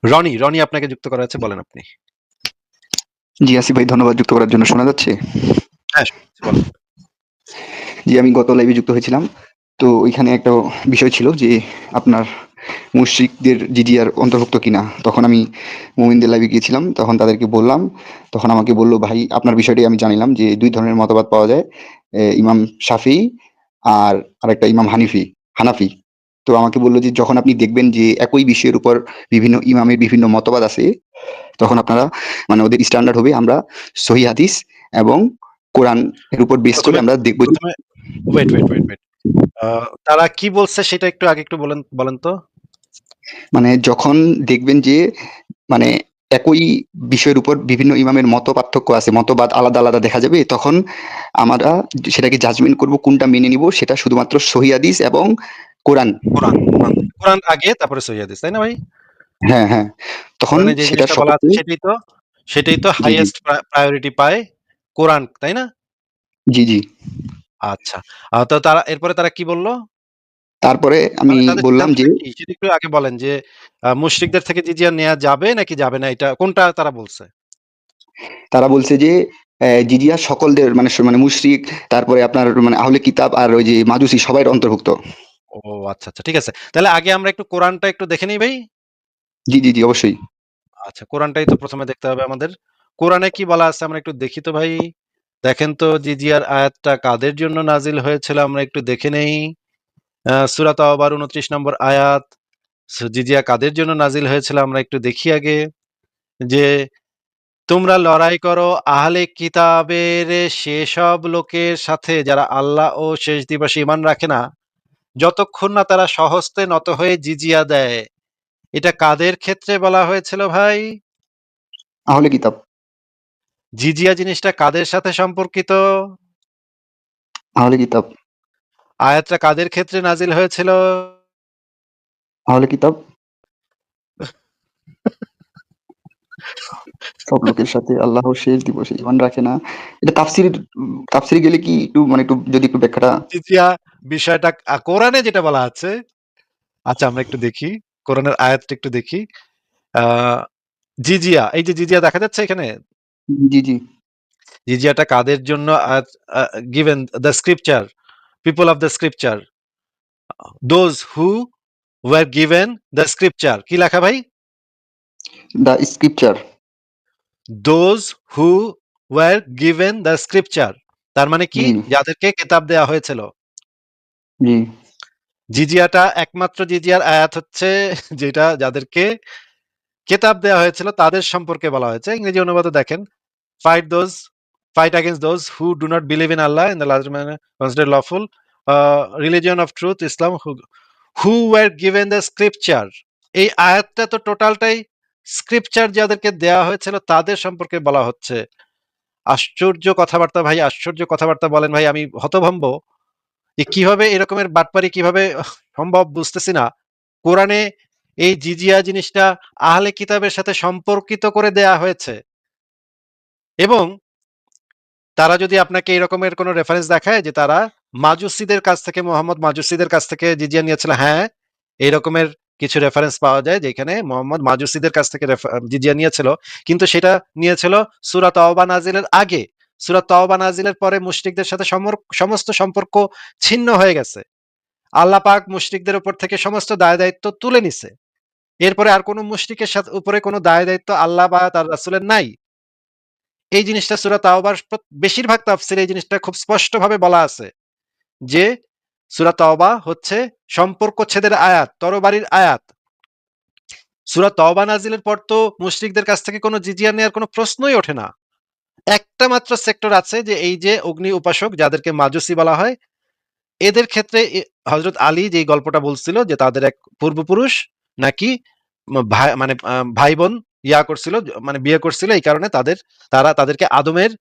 রনি আপনাকে যুক্ত করা আছে, বলেন আপনি। জি আসিফ ভাই, ধন্যবাদ যুক্ত করার জন্য। শোনা যাচ্ছে? হ্যাঁ, বলেন। জি, আমি গত লাইভে যুক্ত হয়েছিলাম। তো ওইখানে একটা বিষয় ছিল যে আপনার মুশরিকদের জিজিয়ার অন্তর্ভুক্ত কিনা। তখন আমি মুমিনদের লাইভে গিয়েছিলাম, তখন তাদেরকে বললাম, তখন আমাকে বলল, ভাই আপনার বিষয়টি আমি জানিলাম যে দুই ধরনের মতবাদ পাওয়া যায়, ইমাম শাফি আর আরেকটা ইমাম হানাফি। তো আমাকে বললো যে যখন আপনি দেখবেন যে একই বিষয়ের উপর বিভিন্ন ইমামের বিভিন্ন মতবাদ আছে, তখন আপনারা মানে ওদের স্ট্যান্ডার্ড হবে আমরা সহি হাদিস এবং কোরআন এর উপর বেস করে প্রথমে আমরা দেখবো যে প্রথমে ওয়েট। তারা কি বলছে সেটা একটু আগে একটু বলেন বলেন তো। মানে যখন দেখবেন যে মানে একই বিষয়ের উপর বিভিন্ন ইমামের মত পার্থক্য আছে, মতবাদ আলাদা আলাদা দেখা যাবে, তখন আমরা সেটাকে জাজমেন্ট করব কোনটা মেনে নিব, সেটা শুধুমাত্র সহি হাদিস এবং কোরআন। কোরআন আগে, তারপরে সহিহ হাদিস, তাই না ভাই? হ্যাঁ, হ্যাঁ। তখন কোরআনে যে সেটা জিনিসটা বলা আছে সকলকে সেটাই তো জি, জি, হাইয়েস্ট প্রায়োরিটি পায় কোরআন, তাই না? জি, জি। আচ্ছা। তো এরপরে তারা কি বলল? তারপরে আমি মানে তাদের বললাম যে সিদ্ধান্তটা কি সেটা একটু আগে বলেন, যে মুশরিকদের থেকে জিজিয়া নেওয়া যাবে নাকি যাবে না, এটা কোনটা তারা বলছে? তারা বলছে যে জিজিয়া সকলদের মানে মানে মুশরিক, তারপরে আপনার মানে আহলে কিতাব আর ওই যে মাজুসি সবাই অন্তর্ভুক্ত। ও আচ্ছা, ঠিক আছে। তাহলে আগে আমরা একটু কোরআনটা একটু দেখে নিই ভাই। জি, জি, জি, অবশ্যই। আচ্ছা, কোরআনটাই তো প্রথমে দেখতে হবে আমাদের। কোরআনে কি বলা আছে আমরা একটু দেখি তো ভাই। দেখেন তো জিজিয়ার আয়াতটা কাদের জন্য নাজিল হয়েছিল আমরা একটু দেখে নেই। সূরা তাওবার ২৯ নম্বর আয়াত। জিজিয়া কাদের জন্য নাজিল হয়েছিল আমরা একটু দেখি আগে। যে তোমরা লড়াই করো আহলে কিতাবের সেসব লোকের সাথে যারা আল্লাহ ও শেষ দিবসে ঈমান রাখে না, যতক্ষণ না তারা স্বহস্তে নত হয়ে জিজিয়া দেয়। এটা কাদের ক্ষেত্রে বলা হয়েছিল ভাই? আহলে কিতাব। জিজিয়া জিনিসটা কাদের সাথে সম্পর্কিত? আহলে কিতাব। আয়াতটা কাদের ক্ষেত্রে নাজিল হয়েছিল? আহলে কিতাব সব লোকের সাথে আল্লাহর শেষ দিবসে ঈমান রাখে না। এটা তাফসিরে গেলে কি একটু মানে একটু যদি একটু ব্যাখ্যাটা। জিজিয়া বিষয়টা কোরআনে যেটা বলা আছে। আচ্ছা, আমরা একটু দেখি, কোরআনের আয়াতটা একটু দেখি। আহ জিজিয়া, এই যে জিজিয়া দেখা যাচ্ছে এখানে, জি, জি। জিজিয়াটা কাদের জন্য given the scripture, people of the scripture, those who were given the scripture, কি লেখা ভাই? The scripture. Those who were given the scripture, তার মানে কি? জি, যাদেরকে কিতাব দেয়া হয়েছিল। জি, জিজিয়াটা একমাত্র জিজিয়ার আয়াত হচ্ছে যেটা যাদেরকে কেতাব দেওয়া হয়েছিল তাদের সম্পর্কে বলা হয়েছে। ইংরেজি অনুবাদে দেখেন, fight those fight against those who do not believe in Allah in the last man considered lawful religion of truth Islam who were given the scripture। এই আয়াতটা তো টোটালটাই স্ক্রিপচার যাদেরকে দেওয়া হয়েছিল তাদের সম্পর্কে বলা হচ্ছে। আশ্চর্য কথাবার্তা ভাই, আশ্চর্য কথাবার্তা বলেন ভাই, আমি হতভম্ব। কিভাবে এরকমের বাটপারি কিভাবে সম্ভব বুঝতেছি না। কোরআনে এই জিজিয়া জিনিসটা আহলে কিতাবের সাথে সম্পর্কিত করে দেয়া হয়েছে, এবং তারা যদি আপনাকে এরকমের কোনো রেফারেন্স দেখায় যে তারা মাজুসিদের কাছ থেকে, মোহাম্মদ মাজুসিদের কাছ থেকে জিজিয়া নিয়েছিল, হ্যাঁ, এই রকমের কিছু রেফারেন্স পাওয়া যায় যেখানে মোহাম্মদ মাজুসিদের কাছ থেকে জিজিয়া নিয়েছিল, কিন্তু সেটা নিয়েছিল সূরা তাওবা নাজিলের আগে। সূরা তাওবা নাজিলের পরে মুশরিকদের সাথে সমস্ত সম্পর্ক ছিন্ন হয়ে গেছে। আল্লাহ পাক মুশরিকদের উপর থেকে সমস্ত দায় দায়িত্ব তুলে নিছে। এরপরে আর কোন মুশরিকের সাথে উপরে কোনো দায় দায়িত্ব আল্লাহ বা তার রাসূলের নাই। এই জিনিসটা সূরা তাওবার বেশিরভাগ তাফসীরে এই জিনিসটা খুব স্পষ্টভাবে বলা আছে যে সূরা তাওবা হচ্ছে সম্পর্কচ্ছেদের আয়াত, তরবারির আয়াত। সূরা তাওবা নাজিলের পর তো মুশরিকদের কাছ থেকে কোনো জিজিয়া নেওয়ার কোনো প্রশ্নই ওঠে না। একটা মাত্র সেক্টর আছে, যে এই যে অগ্নি উপাসক যাদেরকে মাজুসি বলা হয়, এদের ক্ষেত্রে হযরত আলী যেই গল্পটা বলছিল যে তাদের এক পূর্বপুরুষ নাকি ভাই মানে ভাই বোন করছিল, মানে বিয়ে করছিল, এই কারণে তারা তাদেরকে আদমের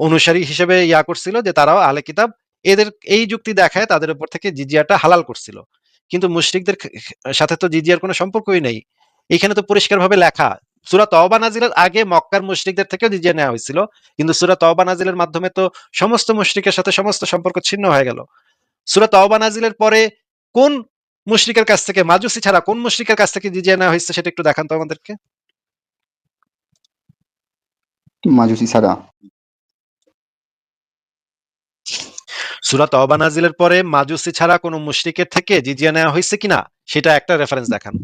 অনুসারী হিসেবে করছিল, যে তারাও আহলে কিতাব। এদের এই যুক্তি দেখায় তাদের উপর থেকে জিজিয়াটা হালাল করছিল। কিন্তু মুশরিকদের সাথে তো জিজিয়ার কোনো সম্পর্কই নেই। এখানে তো পরিষ্কারভাবে লেখা, সূরা তওবা নাজিলের আগে মক্কার মুশরিকদের থেকেও জিজিয়া নেওয়া হয়েছিল, কিন্তু সূরা তওবা নাজিলের মাধ্যমে তো সমস্ত মুশরিকের সাথে সমস্ত সম্পর্ক ছিন্ন হয়ে গেল। সূরা তওবা নাজিলের পরে কোন মুশরিকের কাছ থেকে, মাজুসি ছাড়া কোন মুশরিকের কাছ থেকে জিজিয়া নেওয়া হয়েছে সেটা একটু দেখান তো আমাদেরকে। মাজুসি ছাড়া। সূরা তওবা নাজিলের পরে মাজুসি ছাড়া কোন মুশরিকের থেকে জিজিয়া নেওয়া হয়েছে কিনা সেটা একটা রেফারেন্স দেখান।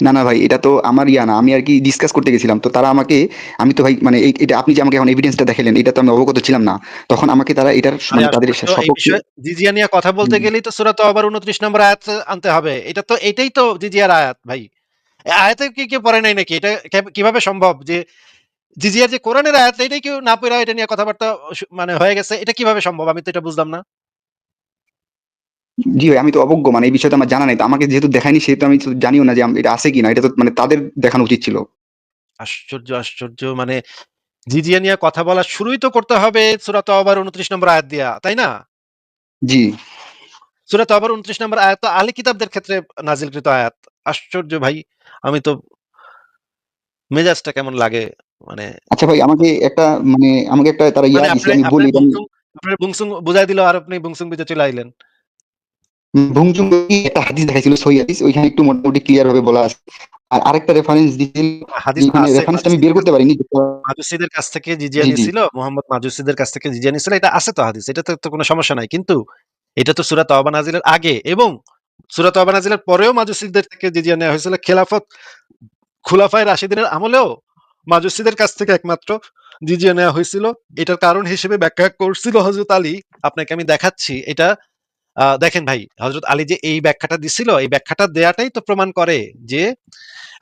না, না ভাই, এটা তো আমার ইয়া না। আমি আরকি ডিসকাস করতে গেছিলাম। তো তারা আমাকে, আমি তো ভাই মানে এটা আপনি যে আমাকে এখন এভিডেন্সটা দেখাইলেন, এটা তো আমি অবগত ছিলাম না। তখন আমাকে তারা এটার আরে মানে তাদের আশ্চর্য! এই সপক্ষে। বিষয়ে জিজিয়া নিয়ে কথা হুম, বলতে হুম। গেলেই তো সূরা তওবার ২৯ নম্বর আয়াত আনতে হবে। এটাই তো জিজিয়ার আয়াত ভাই। আয়াতে কি কেউ পড়ে নাই নাকি? এটা কিভাবে সম্ভব যে জিজিয়ার যে কোরআনের আয়াত এটাই কেউ না পইড়া এটা নিয়ে কথাবার্তা মানে হয়ে গেছে। এটা কিভাবে সম্ভব? আমি তো এটা বুঝলাম না। জি ভাই, আমি তো অবজ্ঞ, মানে এই বিষয়টা আমার জানা নাই। তো আমাকে যেহেতু দেখায়নি, সেহেতু আমি তো জানিও না যে এটা আছে কিনা। এটা তো মানে তাদের দেখানো উচিত ছিল। আশ্চর্য, আশ্চর্য! মানে জিজিয়া নিয়ে কথা বলা শুরুই তো করতে হবে সূরা তওবার ২৯ নম্বর আয়াত দিয়া, তাই না? জি। সূরা তওবার ২৯ নম্বর আয়াত তো আহলি কিতাবদের ক্ষেত্রে নাজিলকৃত আয়াত। আশ্চর্য ভাই! আমি তো মেজাজটা কেমন লাগে মানে আচ্ছা ভাই, আমাকে একটা তারা মানে দিছে, আমি আপনার বলি এটা আমি। আপনার বুংসুং বুঝায় দিল আর আপনি বুংসুং বিতে চলে আইলেন। ভুংচুং একটা হাদিস দেখাইছিল, সহিহ হাদিস। ওইখানে একটু মোটামুটি ক্লিয়ার ভাবে বলা আছে। আর আরেকটা রেফারেন্স দিছিল, হাদিস তো যেখানে আছে রেফারেন্সটা আমি বের করতে পারিনি। মাজুসিদের কাছ থেকে জিজিয়া জি, জি। নিছিল, মুহাম্মদ মাজুসিদের কাছ থেকে জিজিয়া নিছিল। এটা আছে তো হাদিস। এটা তো কোনো সমস্যা নাই। কিন্তু এটা তো সূরা তওবা নাজিলের আগে এবং সূরা তওবা নাজিলের পরেও মাজুসিদের থেকে জিজিয়া নেওয়া হয়েছিল। খুলাফায়ে রাশিদিনের আমলেও মাজুসিদের কাছ থেকে একমাত্র জিজিয়া নেওয়া হয়েছিল। এটার কারণ হিসেবে ব্যাখ্যা করছিল হযরত আলী। আপনাকে আমি দেখাচ্ছি। এটা দেখেন ভাই, হযরত আলী যে এই ব্যাখ্যাটা দিছিল, এই ব্যাখ্যাটা দেয়াটাই তো প্রমাণ করে যে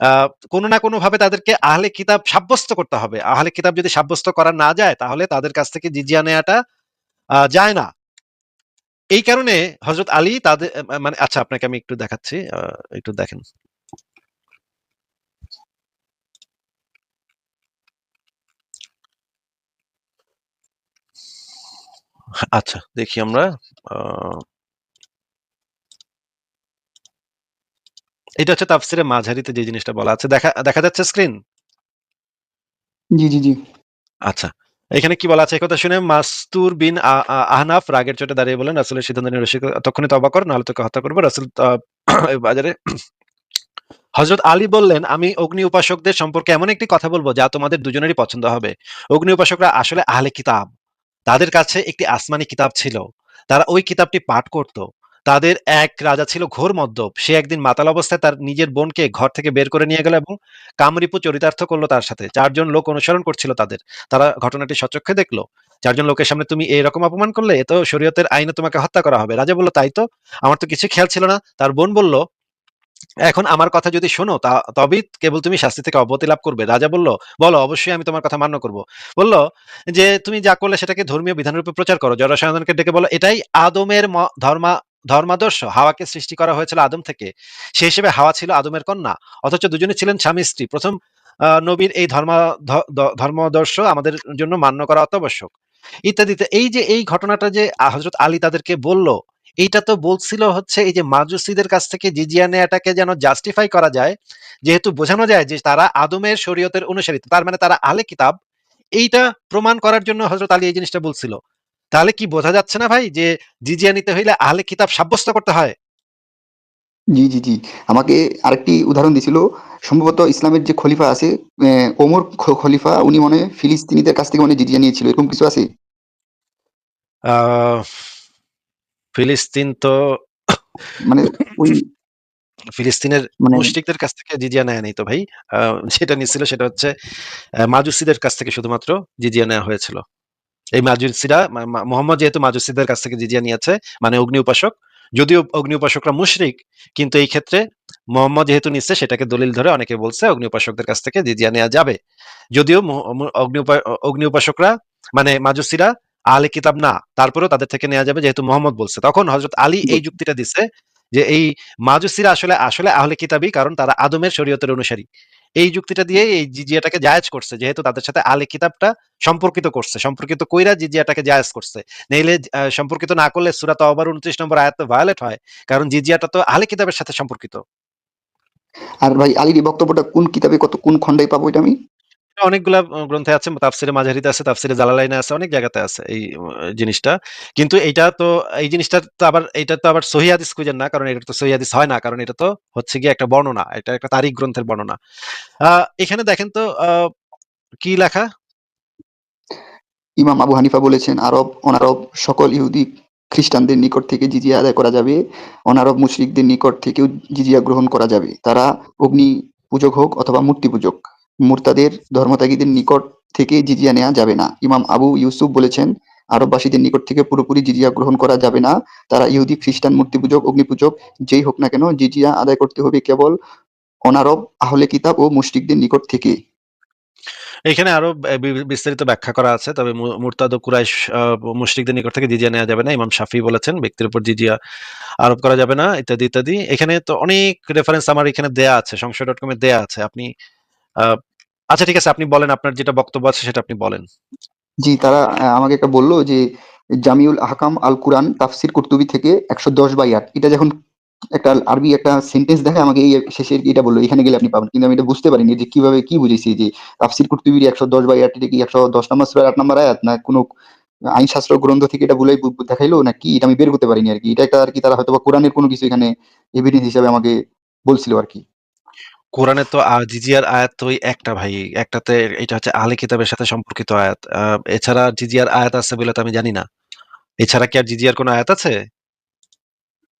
আ কোন না কোনভাবে তাদেরকে আহলে কিতাব সাব্যস্ত করতে হবে। আহলে কিতাব যদি সাব্যস্ত করা না যায় তাহলে তাদের কাছ থেকে জিজিয়া নেয়াটা যায় না। এই কারণে হযরত আলী তাদের মানে আচ্ছা আপনাকে আমি একটু দেখাচ্ছি। একটু দেখেন। আচ্ছা দেখি আমরা। আ এটা হচ্ছে তাফসিরে মাঝারিতে যে জিনিসটা বলা আছে। দেখা যাচ্ছে স্ক্রিন? জি, জি, জি। আচ্ছা। এখানে কি বলা আছে? এই কথা শুনে মাসতুর বিন আহনাফ রাগের চোটে দাঁড়িয়ে বললেন, রাসূলের সিদ্ধান্ত নিয়ে তক্ষুনি তওবা কর, নাহলে তোকে হত্যা করব। রাসূল বাজারে হযরত আলী বললেন, "আমি অগ্নি উপাসকদের সম্পর্কে এমন একটি কথা বলব যা তোমাদের দুজনেরই পছন্দ হবে। অগ্নি উপাসকরা আসলে আহলে কিতাব। তাদের কাছে একটি আসমানি কিতাব ছিল। তারা ওই কিতাবটি পাঠ করত। তাদের এক রাজা ছিল ঘোর মদ্যপ। সে একদিন মাতাল অবস্থায় তার নিজের বোনকে ঘর থেকে বের করে নিয়ে গেল এবং কামরূপ চরিতার্থ করল তার সাথে। ৪ জন লোক অনুসরণ করছিল তাদের। তারা ঘটনাটি স্বচক্ষে দেখল। ৪ জন লোকের সামনে তুমি এরকম অপমান করলে? এ তো শরীয়তের আইনে তোমাকে হত্যা করা হবে। রাজা বলল, তাই তো? আমার তো কিছু খেয়াল ছিল না। তার বোন বলল, এখন আমার কথা যদি শোনো তবেই কেবল তুমি শাস্তি থেকে অব্যাহতি লাভ করবে। রাজা বলল, বলো অবশ্যই আমি তোমার কথা মান্য করব। বলল যে তুমি যা করলে সেটাকে ধর্মীয় বিধানরূপে প্রচার করো। জনসাধারণকে ডেকে বলো এটাই আদমের ধর্মাদর্শ। হাওয়াকে সৃষ্টি করা হয়েছিল আদম থেকে। সেই হিসেবে হাওয়া ছিল আদমের কন্যা। অথচ দুজনে ছিলেন স্বামী স্ত্রী। প্রথম নবীর এই ধর্মাদর্শ আমাদের জন্য মান্য করা অত্যাবশ্যক। ইত্যাদিতে এই যে এই ঘটনাটা যে হযরত আলী তাদেরকে বলল, এইটা তো বলছিল হচ্ছে এই যে মাজুসিদের কাছ থেকে জিজিয়া নেয়াটাকে যেন জাস্টিফাই করা যায়, যেহেতু বোঝানো যায় যে তারা আদমের শরীয়তের অনুসারী, তার মানে তারা আহলে কিতাব। এইটা প্রমাণ করার জন্য হযরত আলী এই জিনিসটা বলছিল। তাহলে কি বোঝা যাচ্ছে না ভাই যে জিজিয়া নিতে হইলে আহলে কিতাব সাব্যস্ত করতে হয়? জি, জি, জি। আমাকে আরেকটি উদাহরণ দিছিল। সম্ভবত ইসলামের যে খলিফা আছে, ওমর খলিফা, উনি মনে হয় ফিলিস্তিনিদের কাছ থেকে জিজিয়া নিয়েছিল। এরকম কিছু আছে? আহ ফিলিস্তিন তো মানে ওই ফিলিস্তিনের মানে মুশরিকদের কাছ থেকে জিজিয়া নেয় নাই তো ভাই। যেটা নিছিল সেটা হচ্ছে মাজুসিদের কাছ থেকে শুধুমাত্র জিজিয়া নেওয়া হয়েছিল। এই মাজুসিরা মুহাম্মদ যেহেতু মাজুসিদের কাছ থেকে জিজিয়া নিয়েছে, মানে অগ্নি উপাসক, যদিও অগ্নি উপাসকরা মুশরিক, কিন্তু এই ক্ষেত্রে মুহাম্মদ যেহেতু নিচ্ছে সেটাকে দলিল ধরে অনেকে বলছে অগ্নি উপাসকদের কাছ থেকে জিজিয়া নেওয়া যাবে। যদিও অগ্নি উপাসকরা মানে মাজুসিরা আহলে কিতাব না, তারপরেও তাদের থেকে নেওয়া যাবে যেহেতু মুহাম্মদ বলছে। তখন হযরত আলী এই যুক্তিটা দিচ্ছে যে এই মাজুসিরা আসলে আসলে আহলে কিতাবই, কারণ তারা আদমের শরীয়তের অনুসারী। এই যুক্তিটা দিয়ে এই জিজিয়াটাকে জায়েজ করছে, যেহেতু তাদের সাথে আহলে কিতাবটা সম্পর্কিত করছে, সম্পর্কিত কইরা জিজিয়াটাকে জায়েজ করছে। নইলে সম্পর্কিত না করলে সূরা তাওবার ২৯ নম্বর আয়াত তো ভায়োলেট হয়। কারণ জিজিয়াটা তো আহলে কিতাবের সাথে সম্পর্কিত। আর ভাই, আলীর এই বক্তব্যটা কোন কিতাবে, কোন খণ্ডে পাবো এটা আমি? অনেকগুলা গ্রন্থে আছে, তাফসিরে মাঝারিতে আছে, তাফসিরে জালালাইনে আছে, অনেক জায়গাতে আছে এই জিনিসটা। কিন্তু এইটা তো এই জিনিসটা তো আবার এইটা তো আবার সহিহ হাদিস খুঁজেন না, কারণ এটা তো সহিহ হাদিস হয় না, কারণ এটা তো হচ্ছে গিয়ে একটা বর্ণনা, এটা একটা তারিখ গ্রন্থের বর্ণনা। এখানে দেখেন তো কি লেখা? ইমাম আবু হানিফা বলেছেন, আরব অনারব সকল ইহুদি খ্রিস্টানদের নিকট থেকে জিজিয়া আদায় করা যাবে, অনারব মুশরিকদের নিকট থেকেও জিজিয়া গ্রহণ করা যাবে, তারা অগ্নি পূজক হোক অথবা মূর্তি পূজক, মুরতাদের ধর্মত্যাগীদের নিকট থেকে জিজিয়া নেওয়া যাবে না। ইমাম আবু ইউসুফ বলেছেন, আরববাসীদের নিকট থেকে পুরোপুরি জিজিয়া গ্রহণ করা যাবে না, তারা ইহুদি খ্রিস্টান মূর্তি পূজক অগ্নি পূজক যেই হোক না কেন জিজিয়া আদায় করতে হবে কেবল অনারব আহলে কিতাব ও মুশরিকদের নিকট থেকে। এখানে আরো বিস্তারিত ব্যাখ্যা করা আছে, তবে মুরতাদ ও কুরাইশ মুশরিকদের নিকট থেকে জিজিয়া নেওয়া যাবে না। ইমাম শাফি বলেছেন ব্যক্তির উপর জিজিয়া আরোপ করা যাবে না, ইত্যাদি ইত্যাদি। এখানে তো অনেক রেফারেন্স আমার এখানে দেয়া আছে, সংশয়.com এ দেয়া আছে। আপনি আচ্ছা ঠিক আছে, আপনি বলেন, আপনার যেটা বক্তব্য আছে সেটা আপনি বলেন। জি, তারা আমাকে একটা বলল যে জামিউল আহকাম আল কুরআন তাফসির কুরতুবী থেকে ১১০/৮ এটা যখন একটা আরবি একটা সেন্টেন্স দেখায় আমাকে এই শেষে এটা বলল এখানে গেলে আপনি পাবেন। কিন্তু আমি এটা বুঝতে পারিনি যে কিভাবে কি বুঝেছি যে তাফসির কুরতুবীর ১১০/৮ এটা কি ১১০ নম্বর সূরার ৮ নম্বর আয়াত না কোনো আইনশাস্ত্র গ্রন্থ থেকে এটা বলেই দেখাইলো না কি এটা আমি বের করতে পারিনি আরকি। এটা একটা আরকি তারা হয়তোবা কোরআনের কোনো কিছু এখানে এভিডেন্স হিসাবে আমাকে বলছিল আরকি। কোরআনে তো জিজিয়ার আয়াত তো ওই একটা ভাই, একটাতে এটা হচ্ছে আহলে কিতাবের সাথে সম্পর্কিত আয়াত। এছাড়া জিজিয়ার আয়াত আছে বলে তো আমি জানি না। এছাড়া কি আর জিজিয়ার কোনো আয়াত আছে?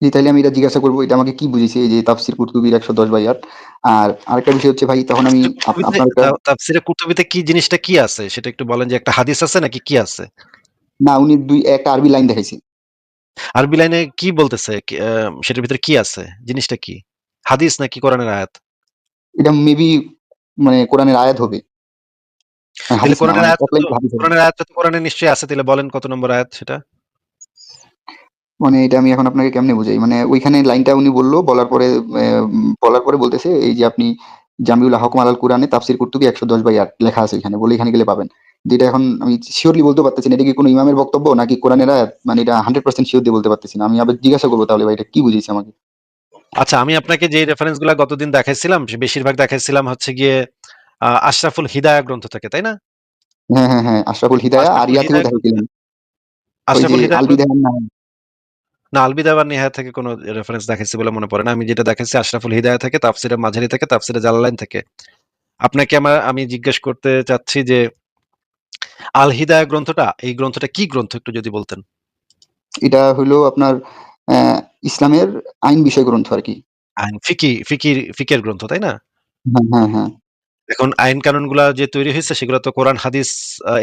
জি, তাইলে আমি এটা জিজ্ঞাসা করব এটা আমাকে কি বুঝিয়েছে এই যে তাফসির কুরতুবীর ১১০/৮। আর আরেকটা বিষয় হচ্ছে ভাই তখন আমি আপনার একটা তাফসিরে কুরতুবীতে কি জিনিসটা কি আছে সেটা একটু বলেন, যে একটা হাদিস আছে নাকি কি আছে? না উনি একটা আরবি লাইন দেখাইছে। আরবি লাইনে কি বলতেছে? সেটার ভিতরে কি আছে? জিনিসটা কি? হাদিস নাকি কোরআনের আয়াত? এটা মেবি মানে কোরআনের আয়াত হবে। তাহলে হাদিস না মানে এক লাইন হাদিস হবে। কোরআনের আয়াতটা তো কোরআনে নিশ্চয়ই আছে। তাহলে বলেন কত নম্বর আয়াত সেটা? মানে এটা আমি এখন আপনাকে কেমনে বুঝাই? মানে ওইখানে লাইনটা উনি বলল, বলার পরে বলতেছে এই যে আপনি জামিউল আহকাম আল কুরআনে তাফসির কুরতুবী ১১০/৮ লেখা আছে ওইখানে। বলে এখানে গেলে পাবেন। যেটা এখন আমি সিউরলি বলতে পারতেছি না এটা কি কোনো ইমামের বক্তব্য নাকি কোরআনের আয়াত? মানে এটা 100% সিউর দিয়ে বলতে পারতেছি না। আমি আবার জিজ্ঞাসা করব তাহলে ভাই এটা কি বুঝিয়েছে আমাকে? আচ্ছা, আমি আপনাকে যে রেফারেন্স গুলা গতদিন দেখাইছিলাম, বেশিরভাগ দেখাইছিলাম হচ্ছে গিয়ে আশরাফুল হিদায়া গ্রন্থ থেকে, তাই না? হ্যাঁ, হ্যাঁ, হ্যাঁ। আশরাফুল হিদায়া আর আশরাফুল ইয়া থেকেও হিদায়া গ্রন্থ, দেখাইছিলেন। ওই যে আশরাফুল হিদায়া আল গ্রন্থ, বিদায়ান নাহার। না আল বিদায়া ওয়ান নিহায়া থেকে কোনো রেফারেন্স দেখাইছি বলে মনে পড়ে না। আমি যেটা দেখাইছি আশরাফুল হিদায়া থেকে, তাফসিরে মাঝারি থেকে, তাফসিরে জালালাইন থেকে। আপনাকে আমি জিজ্ঞেস করতে চাচ্ছি যে আল হিদায়া গ্রন্থটা, এই গ্রন্থটা কি গ্রন্থ একটু যদি বলতেন। এটা হইলো আপনার ইসলামের আইন বিষয় গ্রন্থ আরকি। আইন ফিকের গ্রন্থ, তাই না? হ্যাঁ, হ্যাঁ, হ্যাঁ। এখন আইন কানুনগুলা যে তৈরি হয়েছে সেগুলো তো কোরআন হাদিস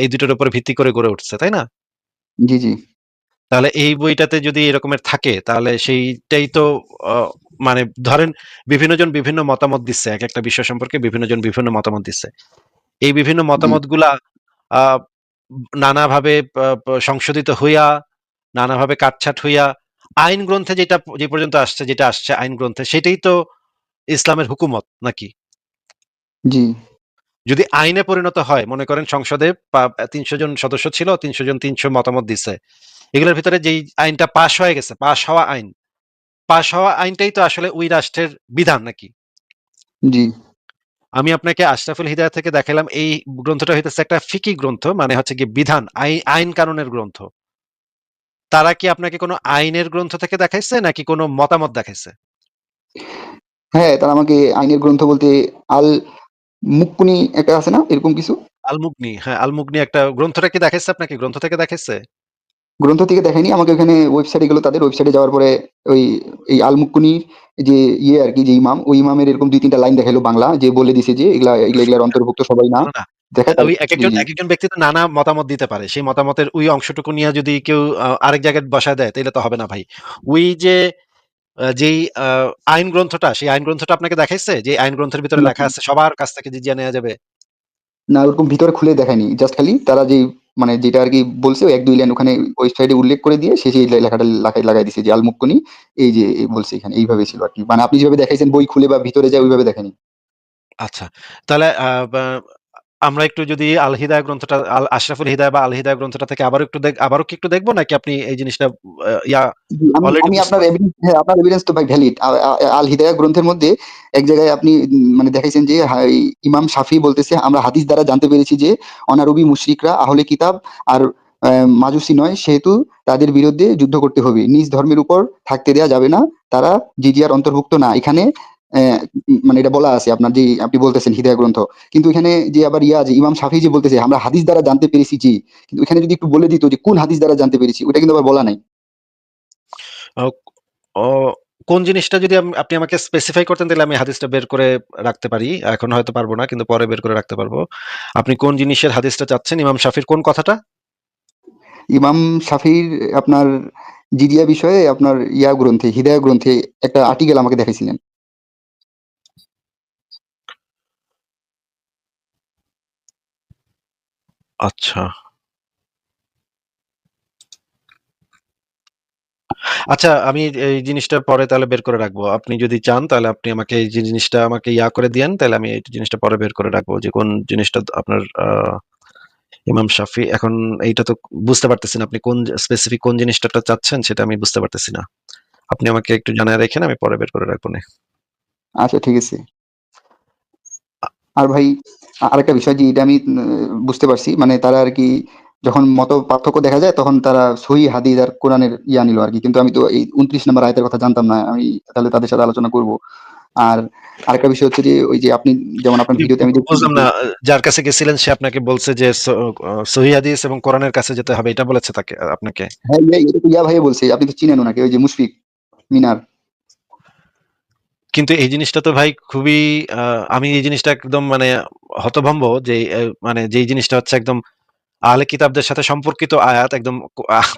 এই দুটোর উপর ভিত্তি করে গড়ে উঠছে, তাই না? জি, জি। তাহলে এই বইটাতে যদি এরকমের থাকে তাহলে সেইটাই তো মানে ধরেন বিভিন্ন জন বিভিন্ন মতামত দিচ্ছে, এক একটা বিষয় সম্পর্কে বিভিন্ন জন বিভিন্ন মতামত দিচ্ছে। এই বিভিন্ন জি, মতামতগুলা আহ নানাভাবে সংশোধিত হইয়া, নানাভাবে কাটছাঁট হইয়া আইন গ্রন্থে যেটা যে পর্যন্ত আসছে, যেটা আসছে আইন গ্রন্থে, সেটাই তো ইসলামের হুকুমত নাকি? জি, যদি আইনে পরিণত হয়, মনে করেন সংসদে ৩০০ জন সদস্য ছিল, ৩০০ জন ৩০০ মতামত দিচ্ছে, এগুলোর ভিতরে যেই আইনটা পাশ হয়ে গেছে, পাশ হওয়া আইনটাই তো আসলে ওই রাষ্ট্রের বিধান নাকি? জি। আমি আপনাকে আশরাফুল হিদায়াত থেকে দেখালাম, এই গ্রন্থটা হইতেছে একটা ফিকি গ্রন্থ, মানে হচ্ছে কি বিধান, আইন কানুনের গ্রন্থ। তারা কি আপনাকে কোনো আইনের গ্রন্থ থেকে দেখাইছে নাকি কোনো মতামত দেখাইছে? হ্যাঁ, তারা আমাকে আইনের গ্রন্থ বলতে আল মুক্কুনি একটা আছে না? এরকম কিছু? আল মুগনি, হ্যাঁ আল মুগনি একটা গ্রন্থটা কি দেখাইছে আপনাকে? গ্রন্থ থেকে দেখাইছে? গ্রন্থ থেকে দেখায়নি। আমাকে ওখানে ওয়েবসাইটে গেল তাদের ওয়েবসাইটে যাওয়ার পরে ওই এই আল মুক্কুনির যে ইয়ে আরকি যে ইমাম, ওই ইমামের এরকম ২-৩ টা লাইন দেখাইলো বাংলা যে বলে দিছে যে এগুলার অন্তর্ভুক্ত সবাই না। না, না। দেখায় তার ওই জি, জি। একেকজন ব্যক্তি তো নানা মতামত দিতে পারে। সেই মতামতের ওই অংশটুকু নিয়ে যদি কেউ আরেক জায়গায় বসায় দেয় তাইলে তো হবে না ভাই। ওই যে যেই আইন গ্রন্থটা, সেই আইন গ্রন্থটা আপনাকে দেখাইছে? যে আইন গ্রন্থের ভিতরে না, লেখা আছে সবার কাছ থেকে জিজিয়া নেয়া যাবে। না ওরকম ভিতরে খুলে দেখায়নি। জাস্ট খালি তারা যেই মানে যেটা আরকি বলছে ওই ১-২ লাইন ওখানে ওয়েবসাইটে উল্লেখ করে দিয়ে শেষে এই লেখাটা লাগায় দিছে যে আল মুক্কুনি এই যে এই বলছে এখানে এইভাবে ছিল আরকি। মানে আপনি যেভাবে দেখাইছেন বই খুলে বা ভিতরে যায় ওইভাবে দেখায়নি। আচ্ছা। তাহলে আমরা একটু যদি আল হিদায়া গ্রন্থটা, আশরাফুল হিদায়া বা আল হিদায়া গ্রন্থটা থেকে আবারও কি একটু দেখবো, নাকি আপনি এই জিনিসটা জি, আমি অলরেডি আমি বুঝতে আপনার পারছেন? এভিডেন্স, হ্যাঁ, আপনার এভিডেন্স তো ভাই ভ্যালিড। আল হিদায়াহ গ্রন্থের মধ্যে এক জায়গায় আপনি মানে দেখাইছেন যে ইমাম শাফি বলতেছে আমরা হাদিস দ্বারা জানতে পেরেছি যে অনারবি মুশরিকরা আহলে কিতাব আর মাজুসি নয়, সেহেতু তাদের বিরুদ্ধে যুদ্ধ করতে হবে, নিজ ধর্মের উপর থাকতে দেয়া যাবে না, তারা জিজিয়ার অন্তর্ভুক্ত না। এখানে মানে এটা বলা আছে আপনার, যে আপনি বলতেছেন হিদায়া গ্রন্থ, কিন্তু এখানে যে আবার যে ইমাম শাফি যে বলতেছে আমরা হাদিস দ্বারা জানতে পেরেছি, জি, কিন্তু এখানে যদি একটু বলে দিত যে কোন হাদিস দ্বারা জানতে পেরেছি, ওটা কিন্তু আবার বলা নাই। আহ, ও, কোন জিনিসটা যদি আপনি আমাকে স্পেসিফাই করতেন, তাহলে আমি হাদিসটা বের করে রাখতে পারি। এখন হয়তো পারবো না, কিন্তু পরে বের করে রাখতে পারবো। আপনি কোন জিনিসের হাদিসটা চাচ্ছেন? ইমাম শাফির কোন কথাটা? ইমাম শাফির আপনার জিজিয়া বিষয়ে আপনার গ্রন্থে, হিদায়া গ্রন্থে একটা আর্টিকেল আমাকে দেখাইছিলেন। আচ্ছা, আচ্ছা, আমি এই জিনিসটা পরে তাহলে বের করে রাখবো। আপনি যদি চান তাহলে আপনি আমাকে এই জিনিসটা আমাকে করে দিয়েন, তাহলে আমি এই জিনিসটা পরে বের করে রাখবো, যে কোন জিনিসটা আপনার ইমাম শাফি। এখন এইটা তো বুঝতে পারতেছি না, আপনি কোন স্পেসিফিক কোন জিনিসটা চাচ্ছেন, সেটা আমি বুঝতে পারতেছি না। আপনি আমাকে একটু জানায় রাখেন, আমি পরে বের করে রাখবো না। আচ্ছা, ঠিক আছে। আর ভাই, আরেকটা বিষয় যে এটা আমি বুঝতে পারছি, মানে তারা আর কি যখন মত পার্থক্য দেখা যায় তখন তারা সহি হাদিস আর কোরআনের নিল আর কি, কিন্তু আমি তো এই 29 নম্বর আয়াতের কথা জানতাম না। আমি তাহলে তাদের সাথে আলোচনা করব। আর আরেকটা বিষয় হচ্ছে যে ওই যে আপনি যেমন আপনার ভিডিওতে আমি দেখছি বুঝলাম যে না, যার কাছে গেছিলেন সে আপনাকে বলছে যে সহিহ হাদিস এবং কোরআনের কাছে যেতে হবে, এটা বলেছে তাকে আপনাকে? হ্যাঁ, এটা তো ভাই বলছে, আপনি তো চিনেন ওনাকে, ওই যে মুশফিক মিনার। কিন্তু এই জিনিসটা তো ভাই খুবই আমি এই জিনিসটা একদম মানে হতভম্ব, যে মানে যেই জিনিসটা হচ্ছে একদম আহলে কিতাবদের সাথে সম্পর্কিত আয়াত, একদম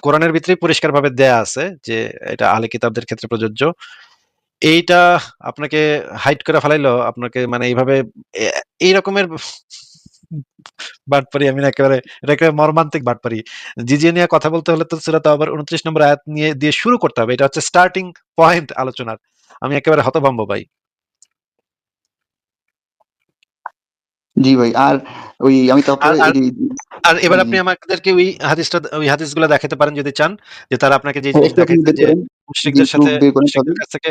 কোরআনের ভিতরেই পরিষ্কারভাবে দেয়া আছে যে এটা আহলে কিতাবদের ক্ষেত্রে প্রযোজ্য। এইটা আপনাকে হাইড করে ফেলাইলো আপনাকে, মানে এইভাবে এই রকমের বাটপারি। আমি না একেবারে, এটা একেবারে মর্মান্তিক বাটপারি। জিজিয়ে নিয়ে কথা বলতে হলে তো সেটা তো আবার 29 নম্বর আয়াত নিয়ে দিয়ে শুরু করতে হবে, এটা হচ্ছে স্টার্টিং পয়েন্ট আলোচনার। আমি একেবারে হতভম্ব ভাই। জি ভাই। আর ওই আমি আর তারপরে আর এই যে আর এবার জি, আপনি আমাদেরকে ওই হাদিসগুলো দেখাতে পারেন যদি চান, যে তারা আপনাকে যে হ্যাঁ, জিনিস একটু আপনি দেখাইছে বের যে করেন। জি, মুশরিকদের একটু সাথে বের করেন তাহলে। মুশরিকদের কাছ থেকে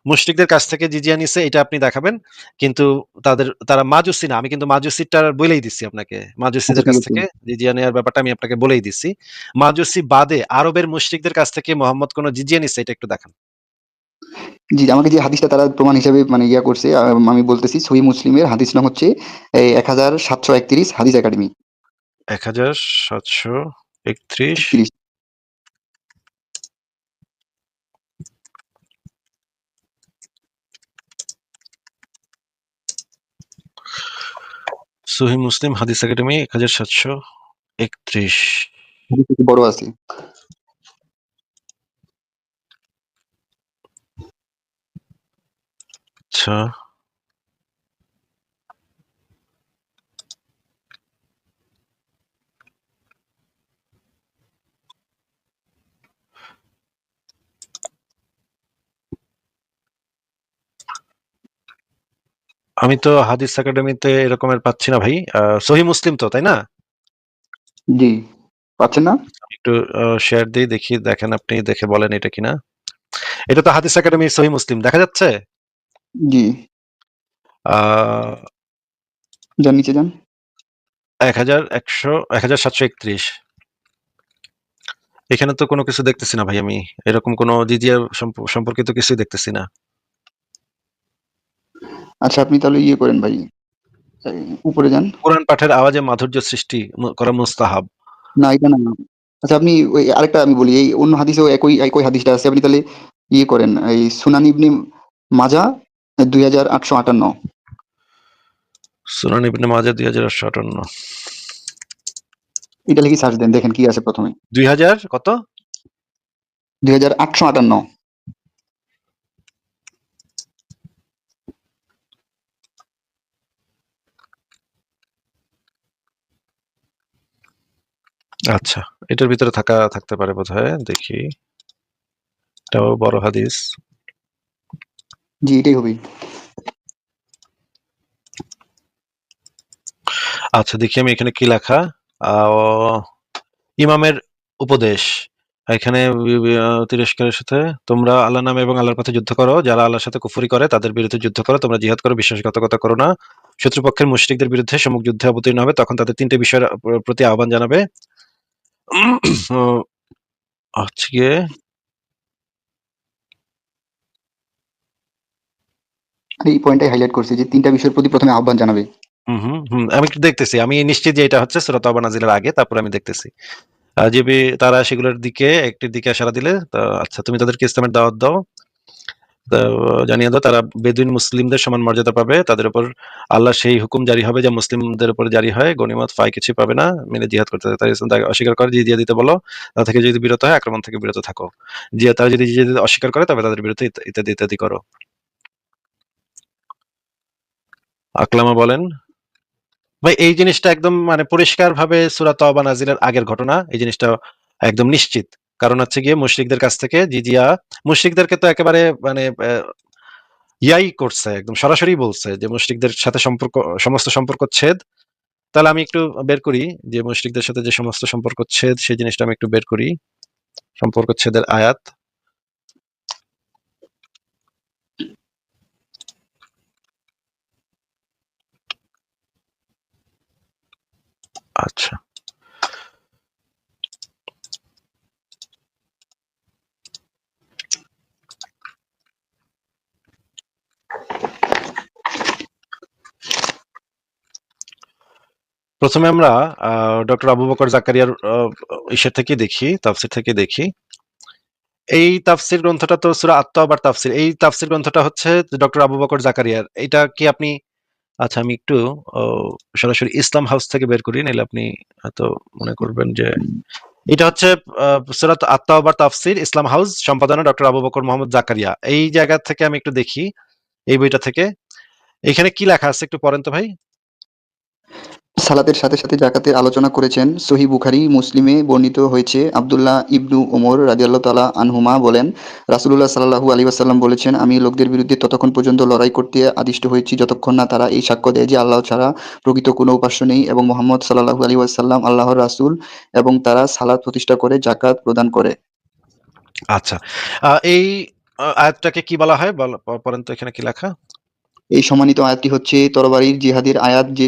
মুশরিকদের কাছ থেকে জিজিয়া নিছে, এটা আপনি দেখাবেন। কিন্তু তারা মাজুসি না। আমি কিন্তু মাজুসিটা বলেই দিছি আপনাকে। আচ্ছা, মাজুসিদের ঠিক কাছ আছে। থেকে জিজিয়া নেওয়ার ব্যাপারটা আমি আপনাকে বলেই দিছি। মাজুসি বাদে আরবের মুশরিকদের কাছ থেকে মোহাম্মদ কোন জিজিয়া নিছে, এটা একটু দেখান। জি, আমাকে যে হাদিসটা তারা প্রমাণ হিসেবে মানে করছে, আমি বলতেছি সহিহ মুসলিমের হাদিস নং হচ্ছে 1731, হাদিস একাডেমি 1731। 31। সহিহ মুসলিম হাদিস একাডেমি 1731। হাদিস একটু বড় আছে। আচ্ছা, আমি তো হাদিস একাডেমিতে এরকমের পাচ্ছি না ভাই। সহিহ মুসলিম তো, তাই না? জি, পাচ্ছেন না? আমি একটু শেয়ার দিই, দেখি, দেখেন, আপনি দেখে বলেন এটা কিনা। এটা তো হাদিস একাডেমি সহিহ মুসলিম দেখা যাচ্ছে। জি, আহ যান নিচে যান। 1731। এখানে তো কোনো কিছু দেখতেছি না ভাই আমি। এরকম কোনো জিজিয়া সম্পর্কিত কিছুই দেখতেছি না। আচ্ছা, আপনি তাহলে করেন ভাই, এই, উপরে যান। কোরআন পাঠের আওয়াজে মাধুর্য সৃষ্টি করা মুস্তাহাব। না, এটা না। আচ্ছা, আপনি ওই আরেকটা আমি বলি, এই অন্য হাদিসেও একই একই হাদিসটা আছে, আপনি তাহলে করেন এই সুনান ইবনে মাজা 2858। সুনান ইবনে মাজাহ 2858। এটা লিখে সার্চ দেন, দেখেন কি আছে প্রথমে। 2000 কত? 2858। আচ্ছা, এটার ভিতরে থাকতে পারে বোধহয়, দেখি। এটাও বড় হাদিস। জি, এটাই হবে। আচ্ছা, দেখি আমি এখানে কি লেখা। ইমামের উপদেশ এখানে তিরস্কারের সাথে তোমরা আল্লাহ নামে এবং আল্লাহর পথে যুদ্ধ করো, যারা আল্লাহর সাথে কুফরি করে তাদের বিরুদ্ধে যুদ্ধ করো, তোমরা জিহাদ করো, বিশ্বাসঘাতকতা করো না, শত্রুপক্ষের মুশরিকদের বিরুদ্ধে সম্মুখ যুদ্ধে অবতীর্ণ হবে, তখন তাদের তিনটে বিষয়ের প্রতি আহ্বান জানাবে। হচ্ছে গিয়ে এই পয়েন্টটাই হাইলাইট করছি যে ৩টা বিষয়ের প্রতি প্রথমে আহ্বান জানাবে। আমি একটু দেখতেছি, আমি নিশ্চিত যে এটা হচ্ছে সূরা তাওবা নাজিলের আগে, তারপর আমি দেখতেছি। যে তারা সেগুলোর দিকে একটির দিকে সাড়া দিলে, আচ্ছা তুমি তাদেরকে ইসলামের দাওয়াত দাও, জানিয়ে দাও তারা বেদুইন মুসলিমদের সমান মর্যাদা পাবে, তাদের উপর আল্লাহ সেই হুকুম জারি হবে যা মুসলিমদের উপর জারি হয়, গনিমত ফাই কিছু পাবে না, মিলে জিহাদ করতে থাকে, তারা ইসলাম অস্বীকার করে জিজিয়া দিতে বলো, তা থেকে যদি বিরত হয় আক্রমণ থেকে বিরত থাকো, তারা যদি জিজিয়া দিতে অস্বীকার করে তবে তাদের বিরুদ্ধে ইত্যাদি ইত্যাদি করো। আকলামা বলেন, ভাই এই জিনিসটা একদম মানে পরিষ্কার ভাবে সূরা তাওবা নাজিলের আগের ঘটনা, এই জিনিসটা একদম নিশ্চিত। কারণ হচ্ছে গিয়ে মুশরিকদের কাছ থেকে জিজিয়া, মুশরিকদেরকে তো একেবারে মানে ইয়াই করছে, একদম সরাসরি বলছে যে মুশরিকদের সাথে সম্পর্ক, সমস্ত সম্পর্ক ছেদ। তাহলে আমি একটু বের করি যে মুশরিকদের সাথে যে সমস্ত সম্পর্ক ছেদ, সেই জিনিসটা আমি একটু বের করি, সম্পর্ক ছেদের আয়াত। আচ্ছা, প্রথমে আমরা ডক্টর আবু বকর জাকারিয়ার ইসের থেকে দেখি, তাফসির থেকে দেখি। এই তাফসির গ্রন্থটা তো সূরা আত-তাওবার তাফসির, এই তাফসির গ্রন্থটা হচ্ছে ডক্টর আবু বকর জাকারিয়ার। এটা কি আপনি, আচ্ছা আমি একটু সরাসরি ইসলাম হাউস থেকে বের করি, নাহলে আপনি হয়তো মনে করবেন যে এটা হচ্ছে সূরা আত-তাওবার তাফসির, ইসলাম হাউস, সম্পাদনা ডক্টর আবু বকর মোহাম্মদ জাকারিয়া। এই জায়গা থেকে আমি একটু দেখি এই বইটা থেকে। এখানে কি লেখা আছে একটু পড়েন তো ভাই। সালাতের সাথে সাথে জাকাতের আলোচনা করেছেন। সহিহ বুখারী, মুসলিমে বর্ণিত হয়েছে, আব্দুল্লাহ ইবনু ওমর রাদিয়াল্লাহু তাআলা আনহুমা বলেন, রাসূলুল্লাহ সাল্লাল্লাহু আলাইহি ওয়াসাল্লাম বলেছেন, আমি লোকদের বিরুদ্ধে ততক্ষণ পর্যন্ত লড়াই করতে আদিষ্ট হয়েছি যতক্ষণ না তারা এই সাক্ষ্য দেয় যে আল্লাহ ছাড়া প্রকৃত কোনো উপাস্য নেই এবং মুহাম্মদ সাল্লাল্লাহু আলাইহি ওয়াসাল্লাম আল্লাহর রাসূল, এবং তারা সালাত প্রতিষ্ঠা করে, যাকাত প্রদান করে। আচ্ছা, এই আয়াতটাকে কি বলা হয় পড়েন তো, এখানে কি লেখা। এই সম্মানিত আয়াতটি হচ্ছে তরবারির জিহাদের আয়াত, যে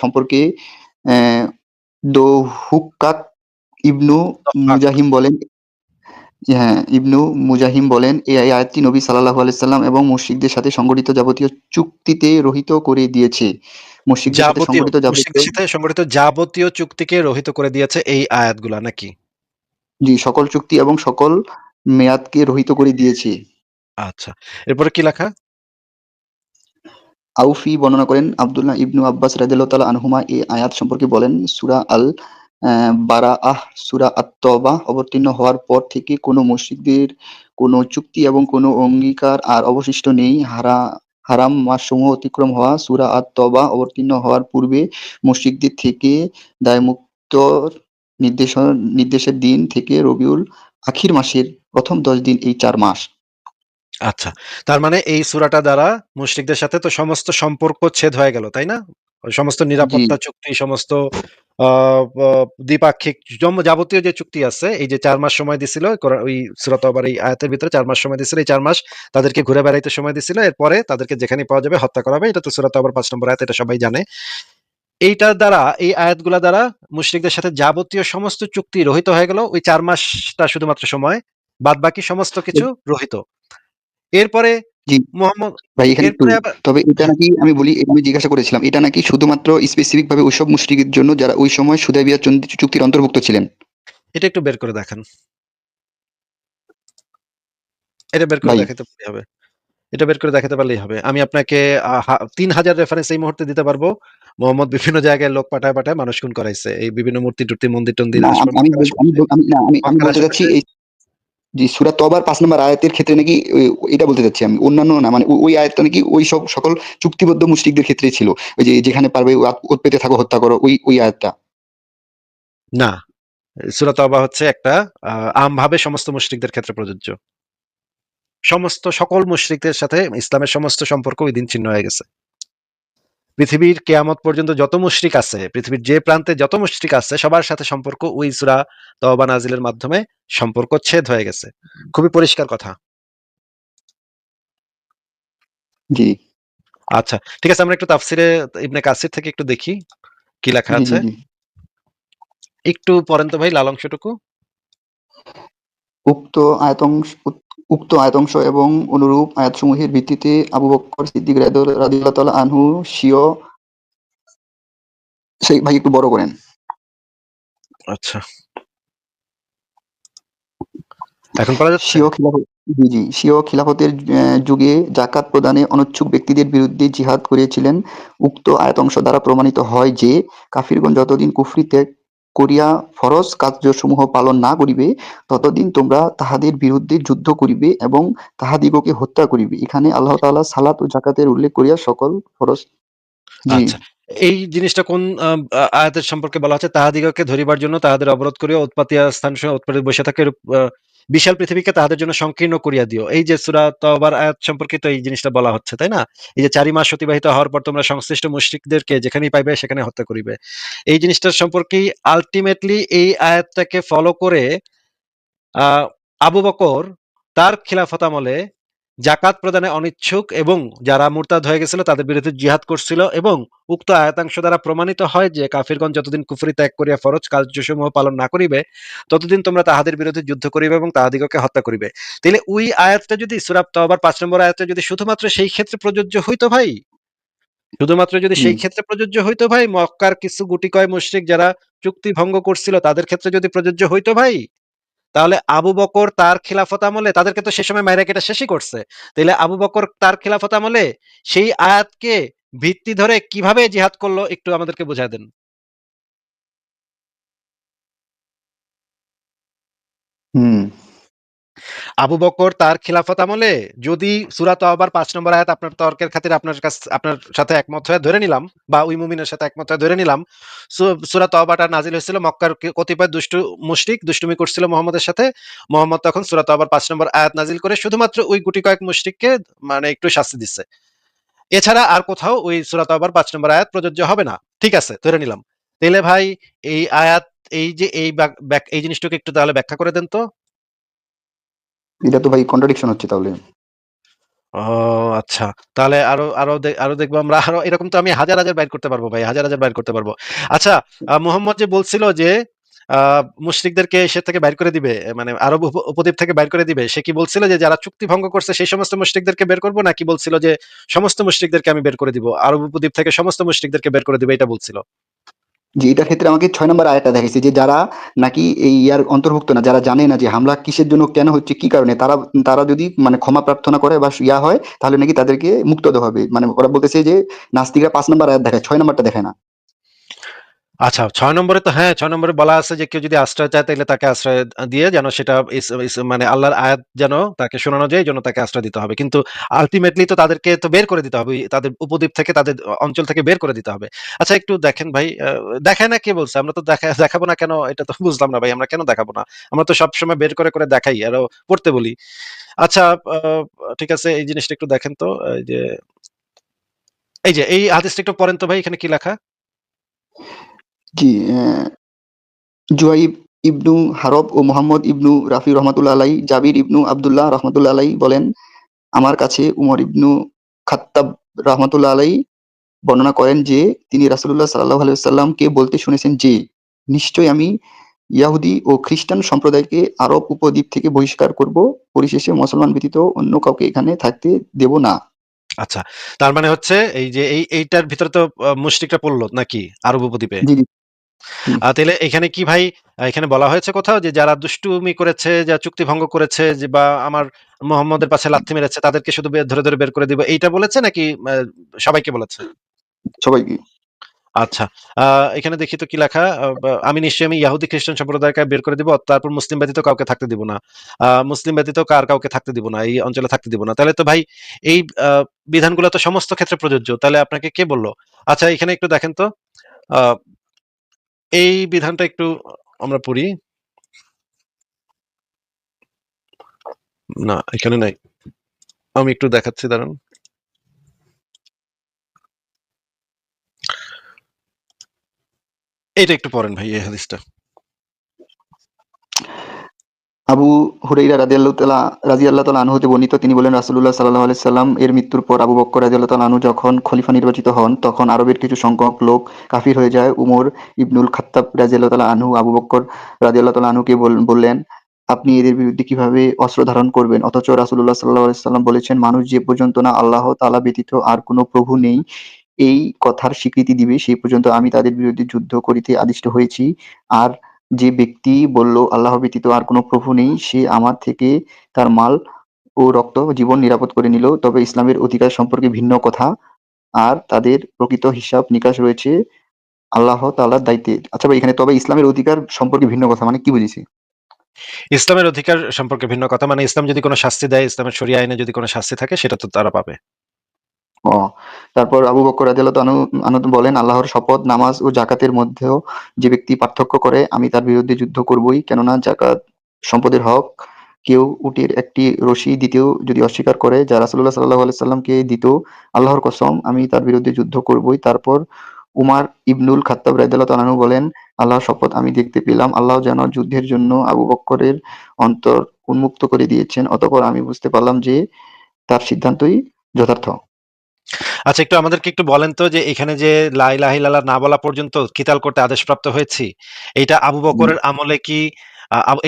সম্পর্কে দোহুক্কাক ইবনু মুজাহিম বলেন, হ্যাঁ, ইবনু মুজাহিম বলেন, এই আয়াতটি নবী সাল্লাল্লাহু আলাইহি সাল্লাম এবং মুশরিকদের সাথে সংগঠিত যাবতীয় চুক্তিতে রহিত করে দিয়েছে। মুশরিকদের সাথে যাবতীয়, সংগঠিত যাবতীয়, মুশরিকদের সাথে সংগঠিত যাবতীয় চুক্তিকে রহিত করে দিয়েছে এই আয়াতগুলা নাকি? জি, সকল চুক্তি এবং সকল মেয়াদকে রহিত করে দিয়েছে। আচ্ছা, এরপরে কি লেখা? আউফি বর্ণনা করেন, আব্দুল্লাহ ইবনু আব্বাস রাদিয়াল্লাহু তাআলা আনহুমা এই আয়াত সম্পর্কে বলেন, সূরা আল বারাআহ, সূরা আত-তওবাহ অবতীর্ণ হওয়ার পর থেকে কোনো মুশরিকদের কোনো চুক্তি এবং কোনো অঙ্গীকার আর অবশিষ্ট নেই। হারাম মাসসমূহ অতিক্রম হওয়া, সূরা আত-তওবাহ অবতীর্ণ হওয়ার পূর্বে মুশরিকদের থেকে দায়মুক্তর নির্দেশের দিন থেকে রবিউল আখির মাসের প্রথম 10 দিন, এই 4 মাস। আচ্ছা, তার মানে এই সূরাটা দ্বারা মুশরিকদের সাথে তো সমস্ত সম্পর্ক ছেদ হয়ে গেল, তাই না? ওই সমস্ত জি, নিরাপত্তা চুক্তি, সমস্ত দ্বিপাক্ষিক যাবতীয় যে চুক্তি আছে, এই যে 4 মাস সময় দিছিল ওই সূরা তওবার এই আয়াতের ভিতরে 4 মাস সময় দিছিল, এই 4 মাস তাদেরকে ঘুরে বেড়াইতে সময় দিছিল, এরপরে তাদেরকে যেখানে পাওয়া যাবে হত্যা করা হবে। এটা তো সূরা তওবার 5 নম্বর আয়াত, এটা সবাই জানে। এইটার দ্বারা, এই আয়াতগুলা দ্বারা মুশরিকদের সাথে যাবতীয় সমস্ত চুক্তি রহিত হয়ে গেল, ওই 4 মাসটা শুধুমাত্র সময়, বাদ বাকি সমস্ত কিছু রহিত। এরপরে জি। মোহাম্মদ, ভাই এখানে একটু, এরপরে আবার, তবে এটা হ্যাঁ, নাকি আমি বলি, আমি জিজ্ঞাসা করেছিলাম, এটা নাকি শুধুমাত্র স্পেসিফিক ভাবে ওইসব মুশরিকের জন্য যারা ওই সময় হুদায়বিয়া চুক্তির অন্তর্ভুক্ত ছিলেন। এটা একটু বের করে দেখান। এটা বের করে ভাই, দেখাতে পারলেই হবে। এটা বের করে দেখাতে পারলেই হবে। আমি আপনাকে ৩,০০০ রেফারেন্স এই মুহূর্তে দিতে পারবো। মোহাম্মদ বিভিন্ন জায়গায় লোক পাঠায় পাঠায় মানুষ খুন করাইছে। এই বিভিন্ন মূর্তি-টূর্তি, মন্দির-টন্দির, না আমি মক্কার বল- আমি আশেপাশে, বল- আমি না আমি আমি মক্কার বলতে চাচ্ছি আশেপাশে। এই যে সূরা তবার ৫ নম্বর আয়াতের ক্ষেত্রে নাকি এটা বলতে চাচ্ছি আমি, অন্যান্য না, মানে ওই আয়াতটা নাকি ওই সব সকল চুক্তিবদ্ধ মুশরিকদের ক্ষেত্রেই ছিল। ওই যে যেখানে পারবে ওত পেতে থাকো, হত্যা করো, ওই আয়াতটা। না, সূরা তাওবা হচ্ছে একটা আমভাবে সমস্ত মুশরিকদের ক্ষেত্রে প্রযোজ্য। সকল মুশরিকদের সাথে ইসলামের সমস্ত সম্পর্ক ওই দিন ছিন্ন হয়ে গেছে। পৃথিবীর কিয়ামত পর্যন্ত যত মুশরিক আছে, পৃথিবীর যে প্রান্তে যত মুশরিক আছে সবার সাথে সম্পর্ক ওই সূরা তওবা নাজিলের মাধ্যমে সম্পর্ক ছেদ হয়ে গেছে। খুবই পরিষ্কার কথা। জি, আচ্ছা, ঠিক আছে, আমরা একটু তাফসিরে ইবনে কাসির থেকে একটু দেখি কি লেখা জি, জি, আছে। জি। একটু পড়েন তো ভাই লাল অংশটুকু। উক্ত উক্ত আয়াতংশ এবং অনুরূপ আয়াতসমূহের ভিত্তিতে আবু বকর সিদ্দিক রাদিয়াল্লাহু তাআলা আনহু সেই ভাই একটু বড় করেন। আচ্ছা, এখন পড়া যাচ্ছে? স্বীয় খিলাফত জি, জি। স্বীয় খিলাফতের যুগে যাকাত প্রদানে অনিচ্ছুক ব্যক্তিদের বিরুদ্ধে জিহাদ করিয়াছিলেন। উক্ত আয়াতংশ দ্বারা প্রমাণিত হয় যে, কাফিরগণ যতদিন কুফরী ত্যাগ করিয়া ফরজ কার্যসমূহ পালন না করিবে, ততদিন তোমরা তাহাদের বিরুদ্ধে যুদ্ধ করিবে এবং তাহাদিগকে হত্যা করিবে। এখানে আল্লাহ তাআলা সালাত ও যাকাতের উল্লেখ করিয়া সকল ফরজ জি, আচ্ছা। এই জিনিসটা কোন আয়াতের সম্পর্কে বলা হচ্ছে? তাহাদিগকে ধরিবার জন্য তাহাদের অবরোধ করিয়া উৎপাতিয়া স্থানসহ উৎপাতে বসে থাকে এরূপ বিশাল পৃথিবীকে তাহাদের জন্য সংকীর্ণ করিয়া দিও। এই যে সূরা তওবার আয়াত সম্পর্কিত এই জিনিসটা বলা হচ্ছে, তাই না? এই যে ৪ মাস অতিবাহিত হওয়ার পর তোমরা সংশ্লিষ্ট মুশরিকদেরকে যেখানেই পাইবে সেখানে হত্যা করিবে। এই জিনিসটার সম্পর্কেই আল্টিমেটলি এই আয়াতটাকে ফলো করে আ আবু বকর তার খিলাফত আমলে জাকাত প্রদানে অনিচ্ছুক এবং যারা মুরতাদ হয়ে গেছিল তাদের বিরুদ্ধে জিহাদ করছিল এবং উক্ত আয়াতাংশ দ্বারা প্রমাণিত হয় যে কাফিরগণ যতদিন কুফরি ত্যাগ করিয়া ফরজ কার্যসমূহ পালন না করিবে ততদিন তোমরা তাহাদের বিরুদ্ধে যুদ্ধ করিবে এবং তাহাদিগকে হত্যা করিবে। তাহলে ওই আয়াতটা যদি সূরা তওবার ৫ নম্বর আয়াতটা যদি শুধুমাত্র সেই ক্ষেত্রে প্রযোজ্য হইতো ভাই, শুধুমাত্র যদি জি। সেই ক্ষেত্রে প্রযোজ্য হইতো ভাই, মক্কার কিছু গুটি কয় মুশরিক যারা চুক্তি ভঙ্গ করছিল তাদের ক্ষেত্রে যদি প্রযোজ্য হইতো ভাই, তাহলে আবু বকর তার খিলাফত আমলে তাদেরকে তো সে সময় মাইরা কেটে শেষই করছে। তাইলে আবু বকর তার খিলাফত আমলে সেই আয়াতকে ভিত্তি ধরে কিভাবে জিহাদ করলো একটু আমাদেরকে বুঝায় দেন। হুম। আবু বকর তার খিলাফত আমলে যদি সূরা তওবার ৫ নম্বর আয়াত আপনার তর্কের খাতিরে আপনার সাথে একমত হয়ে ধরে নিলাম বা ওই মুমিনের সাথে একমত হয়ে ধরে নিলাম, সূরা তওবাটা নাজিল হয়েছিল মক্কার কতিপয় দুষ্টু মুশরিক দুষ্টুমি করছিল মুহাম্মদের সাথে। মুহাম্মদ তখন সূরা তওবার ৫ নম্বর আয়াত নাজিল করে শুধুমাত্র ওই গুটি কয়েক মুশরিককে মানে একটু শাস্তি দিচ্ছে। এছাড়া আর কোথাও ওই সূরা তওবার ৫ নম্বর আয়াত প্রযোজ্য হবে না। ঠিক আছে, ধরে নিলাম। তাইলে ভাই এই আয়াত এই যে এই জিনিসটাকে একটু তাহলে ব্যাখ্যা করে দেন তো। এটা তো ভাই কন্ট্রাডিকশন হচ্ছে তাহলে। ও আচ্ছা। তাহলে আরো দেখবো আমরা আরো এরকম তো আমি হাজার বাইর করতে পারবো ভাই। হাজার বাইর করতে পারবো। আচ্ছা, মুহাম্মদ যে বলছিল যে আ মুশরিকদেরকে সে থেকে বাইর করে দিবে। মানে আরব উপদ্বীপ থেকে বাইর করে দিবে। সে কি বলছিল যে যারা চুক্তি ভঙ্গ করছে সেই সমস্ত মুশরিকদেরকে বের করব নাকি বলছিল যে সমস্ত মুশরিকদেরকে আমি বের করে দিব। আরব উপদ্বীপ থেকে সমস্ত মুশরিকদেরকে বের করে দিবে এটা বলছিল। জি, এটার ক্ষেত্রে আমাকে ৬ নম্বর আয়াতটা দেখাইছে যে যারা নাকি এই ইয়ার অন্তর্ভুক্ত না, যারা জানে না যে হামলা কিসের জন্য, কেন হচ্ছে, কি কারণে, তারা তারা যদি মানে ক্ষমা প্রার্থনা করে বা ইয়া হয় তাহলে নাকি তাদেরকে মুক্ত দেওয়া হবে। মানে ওরা বলতেছে যে নাস্তিকরা ৫ নম্বর আয়াত দেখায়, ৬ নম্বরটা দেখায় না। আচ্ছা, ৬ নম্বরে তো হ্যাঁ, ৬ নম্বরে বলা আছে যে কেউ যদি আশ্রয় চায় তাইলে তাকে আশ্রয় দিয়ে যেন সেটা মানে আল্লাহর আয়াত যেন তাকে শোনানো যায় এজন্য তাকে আশ্রয় দিতে হবে। কিন্তু আল্টিমেটলি তো তাদেরকে তো বের করে দিতে হবে। তাদের উপদ্বীপ থেকে তাদের অঞ্চল থেকে বের করে দিতে হবে। আচ্ছা একটু দেখেন ভাই, দেখায় না কে বলছে? আমরা তো দেখাবো না কেন এটা তো বুঝলাম না ভাই। আমরা কেন দেখাবো না? আমরা তো সবসময় বের করে দেখাই আরো পড়তে বলি। আচ্ছা, আ ঠিক আছে এই জিনিসটা একটু দেখেন তো। এই যে এই হাদিসটা একটু পড়েন তো ভাই এখানে কি লেখা? জি, জুয়াইব ইবনু হারব ও মুহাম্মদ ইবনু রাফি রহমাতুল্লাহ আলাই, জাবির ইবনু আবদুল্লাহ রহমাতুল্লাহ আলাই বলেন, আমার কাছে উমর ইবনু খাত্তাব রহমাতুল্লাহ আলাই বর্ণনা করেন যে তিনি রাসূলুল্লাহ সাল্লাল্লাহু আলাইহি ওয়াসাল্লামকে বলতে শুনেছেন যে, নিশ্চয় আমি ইয়াহুদী ও খ্রিস্টান সম্প্রদায়কে আরব উপদ্বীপ থেকে বহিষ্কার করব, পরিশেষে মুসলমান ব্যতীত অন্য কাউকে এখানে থাকতে দেব না। আচ্ছা। তার মানে হচ্ছে এই যে এইটার ভিতরে তো মুশরিকরা পড়ল নাকি আরব উপদ্বীপে? জি, জি, জি। তাইলে এখানে কি ভাই এখানে বলা হয়েছে কোথাও যে যারা দুষ্টুমি করেছে, যারা চুক্তি ভঙ্গ করেছে যে বা আমার মুহাম্মদের পাছে লাথি মেরেছে তাদেরকে শুধু ধরে বের করে দিব এইটা বলেছে নাকি সবাইকে বলেছে? সবাইকে। আচ্ছা। আ এখানে দেখি তো কি লেখা? আমি ইহুদি খ্রিস্টান সম্প্রদায়কে বের করে দিব। তারপর মুসলিম ব্যতীত কাউকে থাকতে দিব না। মুসলিম ব্যতীত কাউকে থাকতে দিব না। এই অঞ্চলে থাকতে দিব না। তাহলে তো ভাই এই আ বিধানগুলো তো সমস্ত ক্ষেত্রে প্রযোজ্য। তাহলে আপনাকে কে বলল? আচ্ছা এখানে একটু দেখেন তো। আ এই বিধানটা একটু আমরা পড়ি। না, এখানে নাই। আমি একটু দেখাচ্ছি দাঁড়ান। এটা একটু পড়েন ভাই এই হাদিসটা। আবু হুরাইরা রাদিয়াল্লাহু তাআলা আনহু হতে বর্ণিত, তিনি বলেন রাসূলুল্লাহ সাল্লাল্লাহু আলাইহি সাল্লাম এর মৃত্যুর পর আবু বকর রাদিয়াল্লাহু তাআলা আনহু যখন খলিফা নির্বাচিত হন, তখন আরবের কিছু সংখ্যক লোক কাফির হয়ে যায়। উমর ইবনুল খাত্তাব রাদিয়াল্লাহু তাআলা আনহু আবু বকর রাদিয়াল্লাহু তাআলা আনহুকে বললেন, আপনি এদের বিরুদ্ধে কিভাবে অস্ত্র ধারণ করবেন? অথচ রাসূলুল্লাহ সাল্লাল্লাহু আলাইহি সাল্লাম বলেছেন, মানুষ যে পর্যন্ত না আল্লাহ তাআলা ব্যতীত আর কোনো প্রভু নেই এই কথার স্বীকৃতি দিবে, সেই পর্যন্ত আমি তাদের বিরুদ্ধে যুদ্ধ করিতে আদিষ্ট হয়েছি। আর যে ব্যক্তি বলল আল্লাহ ব্যতীত আর কোনো প্রভু নেই, সে আমার থেকে তার মাল ও রক্ত জীবন নিরাপদ করে নিল। তবে ইসলামের অধিকার সম্পর্কে ভিন্ন কথা, আর তাদের প্রকৃত হিসাব নিকাশ রয়েছে আল্লাহ তাআলার দায়িত্বে। আচ্ছা ভাই, এখানে তবে ইসলামের অধিকার সম্পর্কে ভিন্ন কথা মানে কি বুঝেছি? ইসলামের অধিকার সম্পর্কে ভিন্ন কথা মানে ইসলাম যদি কোনো শাস্তি দেয়, ইসলামের শরিয়া আইনে যদি কোনো শাস্তি থাকে সেটা তো তারা পাবে। ও, তারপর আবু বকর রাদিয়াল্লাহু আনহু বলেন, আল্লাহর শপথ, নামাজ ও জাকাতের মধ্যেও যে ব্যক্তি পার্থক্য করে আমি তার বিরুদ্ধে যুদ্ধ করবই। কেননা জাকাত সম্পদের হক। কেউ উটের একটি রশি দিতেও যদি অস্বীকার করে, যা রাসূলুল্লাহ সাল্লাল্লাহু আলাইহি সাল্লামকে দিত, আল্লাহর কসম আমি তার বিরুদ্ধে যুদ্ধ করবই। তারপর উমার ইবনুল খাত্তাব রাদিয়াল্লাহু তাআলা আনহু বলেন, আল্লাহর শপথ, আমি দেখতে পেলাম আল্লাহ যেন যুদ্ধের জন্য আবু বকরের অন্তর উন্মুক্ত করে দিয়েছেন। অতঃপর আমি বুঝতে পারলাম যে তার সিদ্ধান্তই যথার্থ। আচ্ছা, একটু আমাদেরকে একটু বলেন তো যে এখানে যে লা ইলাহা ইল্লাল্লাহ না বলা পর্যন্ত কিতাল করতে আদেশপ্রাপ্ত হয়েছি, এইটা আবু হুম। বকরের আমলে কি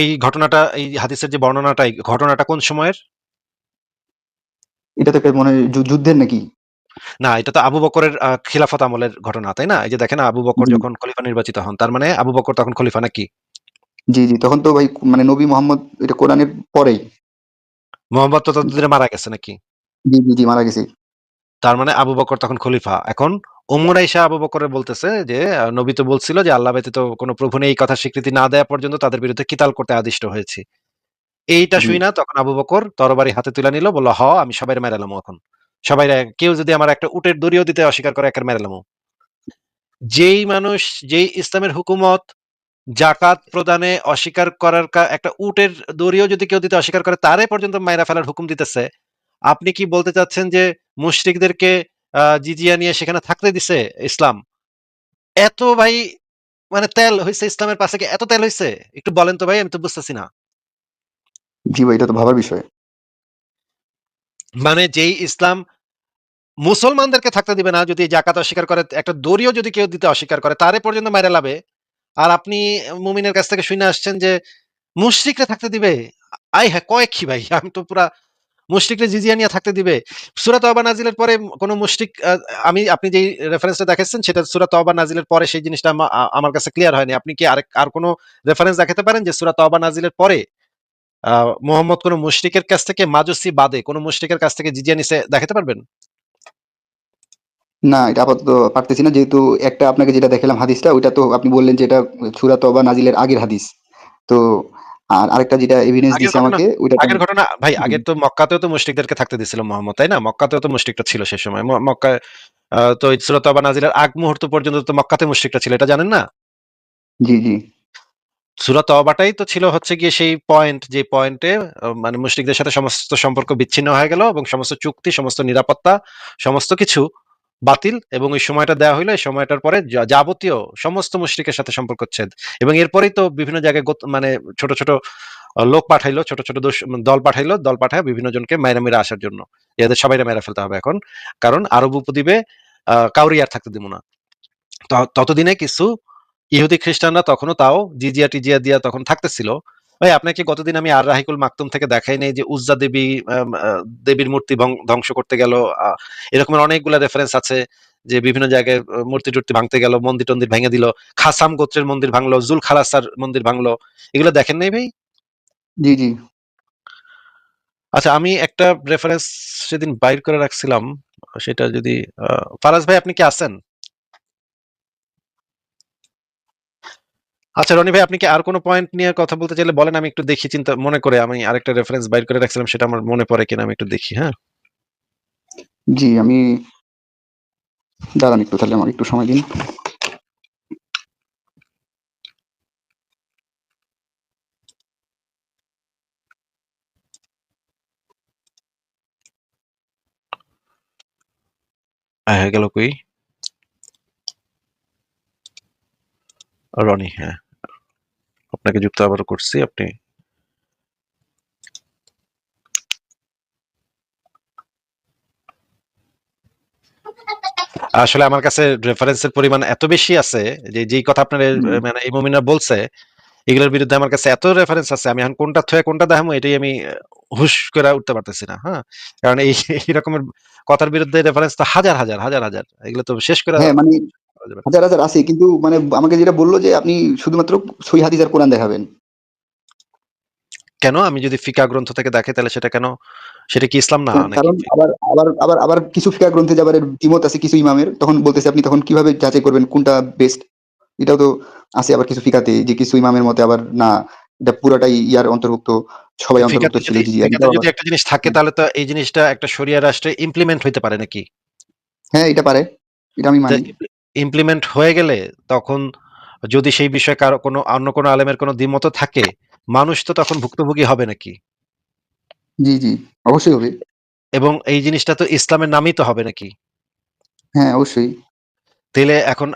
এই ঘটনাটা, এই হাদিসের যে বর্ণনাটা, এই ঘটনাটা কোন সময়ের? এটা তো একটা মনে হয় যুদ্ধের নাকি? না, এটা তো আবু বকরের খিলাফত আমলের ঘটনা, তাই না? এই যে দেখেন আবু বকর জি, যখন খলিফা নির্বাচিত হন, তার মানে আবু বকর তখন খলিফা নাকি? জি, জি। তখন তো ভাই মানে নবী মোহাম্মদ এটা কোরআনের পরেই। মোহাম্মদ তো ততদিনে মারা গেছে নাকি? জি, জি, জি, মারা গেছে। তার মানে আবু বকর তখন খলিফা। এখন উমর আইসা আবু বকরের বলতেছে যে নবী তো বলছিল যে আল্লাহ ব্যতীত কোনো প্রভু নেই, এই কথা স্বীকৃতি না দেওয়া পর্যন্ত তাদের বিরুদ্ধে কিতাল করতে আদিষ্ট হয়েছি। এইটা জি, শুই না তখন আবু বকর তরবারি হাতে তুলে নিল, বলল হ আমি সবাই মেরালাম এখন। সবাই কেউ যদি আমার একটা উটের দড়িও দিতে অস্বীকার করে একের মেরালাম। যেই মানুষ, যেই ইসলামের হুকুমত জাকাত প্রদানে অস্বীকার করার একটা উটের দড়িও যদি কেউ দিতে অস্বীকার করে তারে পর্যন্ত মাইরা ফেলার হুকুম দিতেছে, আপনি কি বলতে চাচ্ছেন যে মুশরিকদেরকে জিজিয়া নিয়ে সেখানে থাকতে দিছে ইসলাম? এত ভাই, মানে তেল হইছে ইসলামের পাশে, কি এত তেল হইছে? একটু বলেন তো ভাই, আমি তো বুঝতেছি না। জি ভাই, এটা তো ভাবার বিষয়। মানে যেই ইসলাম মুসলমানদেরকে থাকতে দিবে না, যদি জাকাত অস্বীকার করে, একটা দড়িও যদি কেউ দিতে অস্বীকার করে তারে পর্যন্ত মাইরা লাবে, আর আপনি মুমিনের কাছ থেকে শুনে আসছেন যে মুশরিকরা থাকতে দিবে? আই হ্যাঁ, কয় কি ভাই, আমি তো পুরা মুশরিকরা জিজিয়া নিয়ে থাকতে দিবে? সূরা তওবা নাজিলের পরে কোন মুশরিক, আমি আপনি যেই রেফারেন্সটা দেখাচ্ছেন সেটা সূরা তওবা নাজিলের পরে, সেই জিনিসটা আমার কাছে ক্লিয়ার হয়নি। আপনি কি আর কোন রেফারেন্স দেখাতে পারেন যে সূরা তওবা নাজিলের পরে মুহাম্মদ কোন মুশরিকের কাছ থেকে, মাজুসি বাদে কোন মুশরিকের কাছ থেকে জিজিয়া নিছে দেখাতে পারবেন? না, এটা আপাতত পারতেছি না। যেহেতু একটা আপনাকে যেটা দেখালাম হাদিসটা, ওইটা তো আপনি বললেন যে এটা সূরা তওবা নাজিলের আগের হাদিস। তো আর আরেকটা যেটা এভিডেন্স আগের দিছে ঘটনা, আমাকে, ওইটা তো আগের ঘটনা ভাই, জি, আগের তো মক্কাতেও তো মুশরিকদেরকে থাকতে দিছিল মুহাম্মদ, তাই না? মক্কাতেও তো মুশরিকরা ছিল সে সময়। মক্কায় তো সূরা তওবা নাজিলের আগ মুহূর্ত পর্যন্ত তো মক্কাতে মুশরিকরা ছিল, এটা জানেন না? জি, জি, সূরা তওবাটাই তো ছিল হচ্ছে গিয়ে সেই পয়েন্ট, যে পয়েন্টে মানে মুশরিকদের সাথে সমস্ত সম্পর্ক বিচ্ছিন্ন হয়ে গেল এবং সমস্ত চুক্তি, সমস্ত নিরাপত্তা, সমস্ত কিছু বাতিল, এবং ওই সময়টা দেওয়া হইলো। এই সময়টার পরে যাবতীয় সমস্ত মুশরিকের সাথে সম্পর্কচ্ছেদ। এবং এরপরেই তো বিভিন্ন জায়গায় মানে ছোট ছোট লোক পাঠাইলো, ছোট ছোট দল পাঠাইলো, দল পাঠায় বিভিন্ন জনকে মাইরা মেরে আসার জন্য। এদের সবাইরে মেরে ফেলতে হবে এখন, কারণ আরব উপদ্বীপে কাউরি আর থাকতে দিব না। ততদিনে কিছু ইহুদি খ্রিস্টানরা তখনও তাও জিজিয়া টিজিয়া দিয়া তখন থাকতেছিল। ভাই আপনাকে গতদিন আমি আর রাহিকুল মাকতুম থেকে দেখাই নাই যে উজ্জা দেবী, দেবীর মূর্তি ধ্বংস করতে গেল, এরকমের অনেকগুলা রেফারেন্স আছে যে বিভিন্ন জায়গায় মূর্তি টুর্তি ভাঙতে গেল, মন্দির টন্দির ভেঙে দিল, খাসাম গোত্রের মন্দির ভাঙলো, জুল খালাসার মন্দির ভাঙলো। এগুলো দেখেন নাই ভাই? জি, জি। আচ্ছা, আমি একটা রেফারেন্স সেদিন বাইর করে রাখছিলাম, সেটা যদি ফারাজ ভাই আপনি কি আছেন? আচ্ছা রনি ভাই, আপনি কি আর কোনো পয়েন্ট নিয়ে কথা বলতে চাইলে বলেন, আমি একটু দেখি, চিন্তা মনে করে আমি আরেকটা রেফারেন্স বাইর করে রাখছিলাম, সেটা আমার মনে পড়ে কিনা আমি একটু দেখি, হ্যাঁ? জি, আমি দাঁড়ান একটু, তাহলে আমাকে একটু সময় দিন। হয়ে গেল কই? রনি, হ্যাঁ, আপনাকে যুক্ত আবারও করছি। আপনি আসলে আমার কাছে রেফারেন্সের পরিমাণ এত বেশি আছে যে যেই কথা আপনার হুম। মানে এই মুমিনরা বলছে এগুলোর বিরুদ্ধে আমার কাছে এত রেফারেন্স আছে, আমি এখন কোনটা থয়ে কোনটা দেখামো এটাই আমি হুশ করে উঠতে পারতেছি না। হ্যাঁ, কারণ এই এই রকমের কথার বিরুদ্ধে রেফারেন্স তো হাজার হাজার হাজার হাজার, এগুলো তো শেষ করে হ্যাঁ, মানে করা যাবে না। হাজার, হাজার আছে। কিন্তু মানে আমাকে যেটা বলল যে আপনি শুধুমাত্র সহিহ হাদিস আর কোরআন দেখাবেন। কেন আমি যদি ফিকা গ্রন্থ থেকে দেখে তাহলে সেটা কেন, সেটা কি ইসলাম না নাকি? কারণ আবার কিছু ফিকহ গ্রন্থে যাবার দ্বিমত আছে কিছু ইমামের। তখন বলতেছে আপনি তখন কিভাবে যাচাই করবেন কোনটা বেস্ট? এটাও তো আছে আবার কিছু ফিকাতে যে কিছু ইমামের মতে আবার না, এটা পুরাটাই ইয়ার অন্তর্ভুক্ত, সবাই অন্তর্ভুক্ত ছিল জিজিয়ার। ফিকাতে এটাও যদি আবার একটা জিনিস থাকে তাহলে তো এই জিনিসটা একটা শরিয়া রাষ্ট্রে ইমপ্লিমেন্ট হইতে পারে নাকি? হ্যাঁ, এটা পারে। এটা আমি তো মানি। ইমপ্লিমেন্ট হয়ে গেলে তখন যদি সেই বিষয়ে কারো কোনো অন্য কোনো আলেমের কোনো দ্বিমত থাকে, মানুষ তো তখন ভুক্তভোগী হবে নাকি? জি, জি। অবশ্যই হবে। এবং এই জিনিসটা তো ইসলামের নামেই তো হবে নাকি? হ্যাঁ, অবশ্যই। তাইলে এখন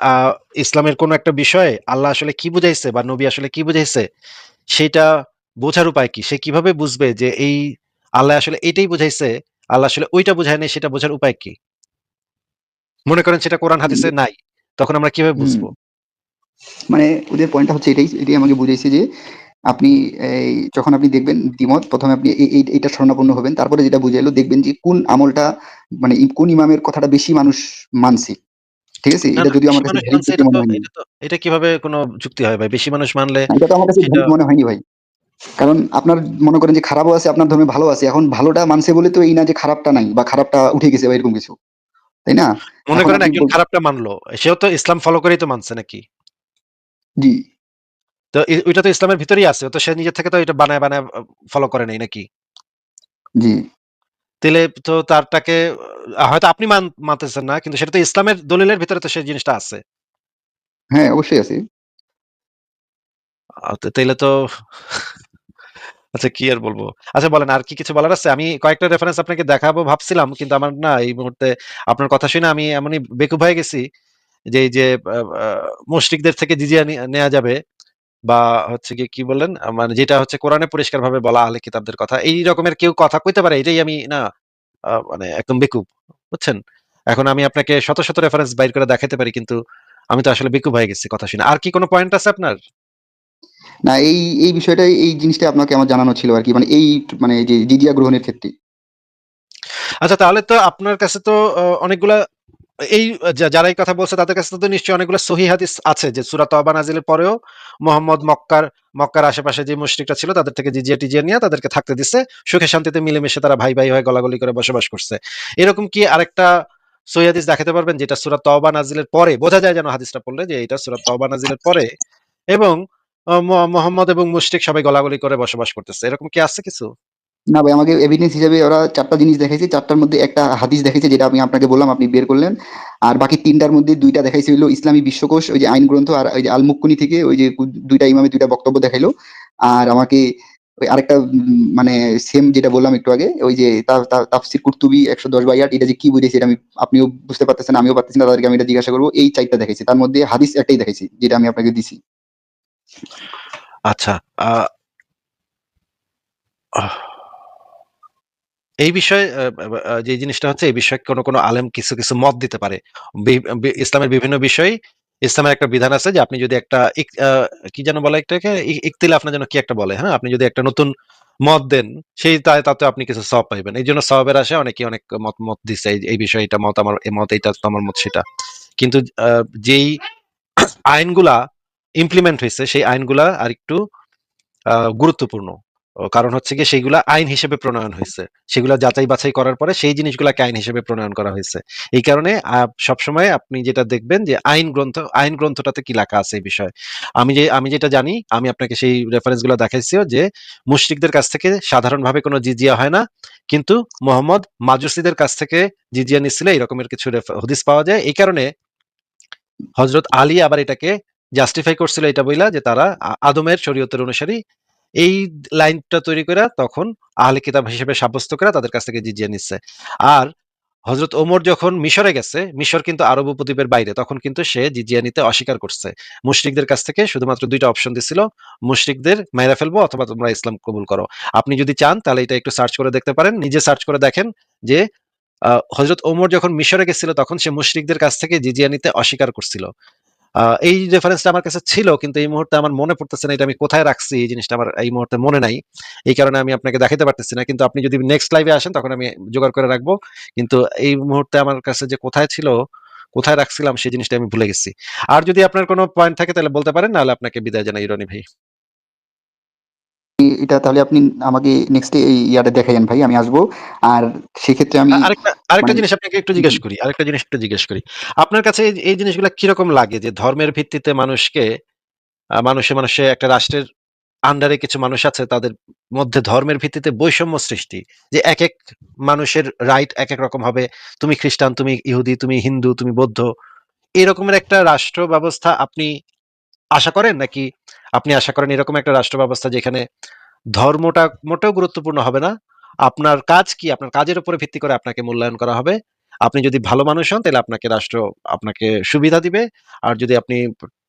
ইসলামের কোনো একটা বিষয়ে আল্লাহ আসলে কি বুঝাইছে বা নবী আসলে কি বুঝাইছে সেটা বোঝার উপায় কি? সে কিভাবে বুঝবে যে এই আল্লাহ আসলে এইটাই বুঝাইছে, আল্লাহ আসলে ওইটা বুঝায় নাই, সেটা বোঝার উপায় কি? মনে করেন সেটা কোরআন হাদিসে নাই। তখন আমরা কিভাবে হুম। বুঝবো? মানে ওদের পয়েন্টটা হচ্ছে এটাই আমাকে বুঝাইছে যে আপনি যখন আপনি দেখবেন দ্বিমত, ১ম এ আপনি এইটার শরণাপন্ন হবেন। তারপরে যেটা বুঝাইলো দেখবেন যে কোন আমলটা মানে কোন ইমামের কথাটা বেশি মানুষ মানছে। ঠিক আছে? না, এটা না, যদিও বেশি আমার কাছে মানুষ ভ্যালিড মানছে যুক্তি মনে হয়নি। এটা কিভাবে কোনো যুক্তি হয় ভাই? বেশি মানুষ মানলে না, এটা তো আমার কাছে সেটা ভ্যালিড মনে হয়নি ভাই। কারণ আপনার মনে করেন যে খারাপও আছে, আপনার ধর্মে ভালো আছে। এখন ভালোটা মানছে বলে তো এই না যে খারাপটা নাই বা খারাপটা উঠে গেছে বা এরকম কিছু। তাই না? মনে এখন করেন আপনি একজন খারাপটা মানলো। সেও তো ইসলাম ফলো করেই তো মানছে নাকি? জি, তো ওইটা তো ইসলামের ভিতরেই আছে। তো সে নিজে থেকে তো এটা বানায়, বানায় ফলো করে নাই নাকি? জি। তাইলে তো তারটাকে হয়তো আপনি মানতেছেন না। কিন্তু সেটা তো ইসলামের দলিলের ভিতরে তো সেই জিনিসটা আছে। হ্যাঁ, অবশ্যই আছে। তাইলে তো আচ্ছা কি আর বলবো? আচ্ছা বলেন আর কি কিছু বলার আছে? আমি কয়েকটা রেফারেন্স আপনাকে দেখাবো ভাবছিলাম। কিন্তু আমার না এই মুহূর্তে আপনার কথা শুনে আমি এমনই বেকুব হয়ে গেছি যে এই যে আ আ মুশরিকদের থেকে জিজিয়া নেয়া যাবে বা হচ্ছে গিয়ে কি বললেন? মানে যেটা হচ্ছে কোরআনে পরিষ্কারভাবে বলা আহলে কিতাবদের কথা। এই রকমের কেউ কথা কইতে পারে এটাই আমি না মানে একদম বেকুব। বুঝছেন? এখন আমি আপনাকে শত, শত রেফারেন্স বাইর করে দেখাইতে পারি কিন্তু আমি তো আসলে বেকুব হয়ে গেছি কথা শুনে। আর কি কোন পয়েন্ট আছে আপনার? না, এই বিষয়টাই, এই জিনিসটাই আপনাকে আমার জানানো ছিল আরকি। মানে মানে যে জিজিয়া গ্রহণের ক্ষেত্রে। আচ্ছা তাহলে তো আপনার কাছে তো অনেকগুলা এই যারা এই কথা বলছে তাদের কাছে তো নিশ্চয়ই অনেকগুলো সহিহ হাদিস আছে যে সূরা তওবা নাজিলের পরেও মুহাম্মদ মক্কার আশেপাশে যে মুশরিকরা ছিল তাদের থেকে জিজিয়া নিয়ে তাদেরকে থাকতে দিছে। সুখে শান্তিতে মিলেমিশে তারা ভাই ভাই হয়ে গলাগলি করে বসবাস করছে। এরকম কি আরেকটা সহিহ হাদিস দেখাতে পারবেন যেটা সূরা তওবা নাজিলের পরে বোঝা যায় যেন হাদিসটা পড়লে যে এটা সূরা তওবা নাজিলের পরে এবং মুহাম্মদ এবং মুশরিক সবাই গলাগলি করে বসবাস করতেছে। এরকম কি আছে কিছু? না ভাই, আমাকে এভিডেন্স হিসেবে ওরা ৪ টা জিনিস দেখাইছে। ৪ টার মধ্যে একটা হাদিস দেখাইছে যেটা আমি আপনাকে বললাম, আপনি বের করলেন। আর বাকি ৩ টার মধ্যে ২ টা দেখাইছে হইলো ইসলামী বিশ্বকোষ, ওই যে আইন গ্রন্থ, আর ওই যে আল মুক্কুনি থেকে ওই যে ২ টা ইমামের ২ টা বক্তব্য দেখাইলো। আর আমাকে ওই আরেকটা মানে সেম যেটা বললাম একটু আগে, ওই যে তাফসীর কুরতুবী ১১০/৮, এটা যে কি বুঝাইছে এটা আপনিও বুঝতে পারতেছেন, আমিও পারতেছি না, তাদেরকে আমি এটা জিজ্ঞাসা করব। এই ৪ টা দেখাইছে। তার মধ্যে হাদিস একটাই দেখাইছি যেটা আমি আপনাকে দিছি। আচ্ছা। আ আহ এই বিষয়ে যে জিনিসটা হচ্ছে এই বিষয়ে কোন আলেম কিছু মত দিতে পারে। ইসলামের বিভিন্ন বিষয় ইসলামের একটা বিধান আছে যে আপনি যদি একটা কি যেন বলে এটাকে? ইখতিলাফ না যেন কি একটা বলে, হ্যাঁ? আপনি যদি একটা নতুন মত দেন সেই তাতে আপনি কিছু সওয়াব পাইবেন। এইজন্য সওয়াবের আশায় অনেকে অনেক মত দিছে। এই বিষয়ে এটা মত আমার, এই মত এইটা তো আমার মত সেটা। কিন্তু যেই আইনগুলা ইমপ্লিমেন্ট হইছে সেই আইনগুলা আরেকটু গুরুত্বপূর্ণ। কারণ হচ্ছে গিয়ে সেইগুলা আইন হিসেবে প্রণয়ন হইছে। সেগুলা যাচাই বাছাই করার পরে সেই জিনিসগুলাকে আইন হিসেবে প্রণয়ন করা হইছে। এই কারণে সবসময় আপনি যেটা দেখবেন যে আইন গ্রন্থটাতে কি লেখা আছে এই বিষয়ে। আমি যেটা জানি আমি আপনাকে সেই রেফারেন্স গুলো দেখাইছিও যে মুশরিকদের কাছ থেকে সাধারণভাবে কোনো জিজিয়া হয় না। কিন্তু মুহাম্মদ মাজুসীদের কাছ থেকে জিজিয়া নিচ্ছিল এরকমের কিছু হদিস পাওয়া যায়। এই কারণে হযরত আলী আবার এটাকে জাস্টিফাই করছিল এটা বইলা যে তারা আদমের শরীয়তের অনুসারী। এই লাইনটা তৈরি করে তখন আহলে কিতাব হিসেবে সাব্যস্ত করে তাদের কাছ থেকে জিজিয়া নিচ্ছে। আর হযরত ওমর যখন মিশরে গেছে, মিশর কিন্তু আরব উপদ্বীপের বাইরে। তখন কিন্তু সে জিজিয়া নিতে অস্বীকার করছে। মুশরিকদের কাছ থেকে শুধুমাত্র ২ টা অপশন দিছিল। মুশরিকদের মাইরা ফেলবো অথবা তোমরা ইসলাম কবুল করো। আপনি যদি চান তাহলে এটা একটু সার্চ করে দেখতে পারেন। নিজে সার্চ করে দেখেন যে হযরত ওমর যখন মিশরে গেছিল তখন সে মুশরিকদের কাছ থেকে জিজিয়া নিতে অস্বীকার করছিল। এই রেফারেন্সটা আমার কাছে ছিল কিন্তু এই মুহূর্তে আমার মনে পড়তেছে না এটা আমি কোথায় রাখছি এই জিনিসটা আমার এই মুহূর্তে মনে নাই। এই কারণে আমি আপনাকে দেখাতে পারতেছি না। কিন্তু আপনি যদি নেক্সট লাইভে আসেন তখন আমি জোগাড় করে রাখবো। কিন্তু এই মুহূর্তে আমার কাছে যে কোথায় ছিল, কোথায় রাখছিলাম সেই জিনিসটা আমি ভুলে গেছি। আর যদি আপনার কোনো পয়েন্ট থাকে তাহলে বলতে পারেন, নাহলে আপনাকে বিদায় জানাই রনি ভাই। এটা তাহলে আপনি আমাকে নেক্সট এই ইয়াটা দেখাইয়েন ভাই, আমি আসবো। আর সেক্ষেত্রে আমি আরেকটা মানে জিনিস আপনাকে একটু জিজ্ঞেস করি। আরেকটা জিনিস একটু জিজ্ঞেস করি। আপনার কাছে এই জিনিসগুলা কিরকম লাগে যে ধর্মের ভিত্তিতে মানুষকে মানুষে একটা রাষ্ট্রের আন্ডারে কিছু মানুষ আছে তাদের মধ্যে ধর্মের ভিত্তিতে বৈষম্য সৃষ্টি, যে এক এক মানুষের রাইট এক এক রকম হবে। তুমি খ্রিস্টান, তুমি ইহুদি, তুমি হিন্দু, তুমি বৌদ্ধ, এরকমের একটা রাষ্ট্র ব্যবস্থা আপনি আশা করেন নাকি? আপনি আশা করেন এরকম একটা রাষ্ট্র ব্যবস্থা যেখানে ধর্মটা মোটেও গুরুত্বপূর্ণ হবে না, আপনার কাজ কি আপনার কাজের উপরে ভিত্তি করে আপনাকে মূল্যায়ন করা হবে। আপনি যদি ভালো মানুষ হন তাহলে আপনাকে রাষ্ট্র আপনাকে সুবিধা দিবে। আর যদি আপনি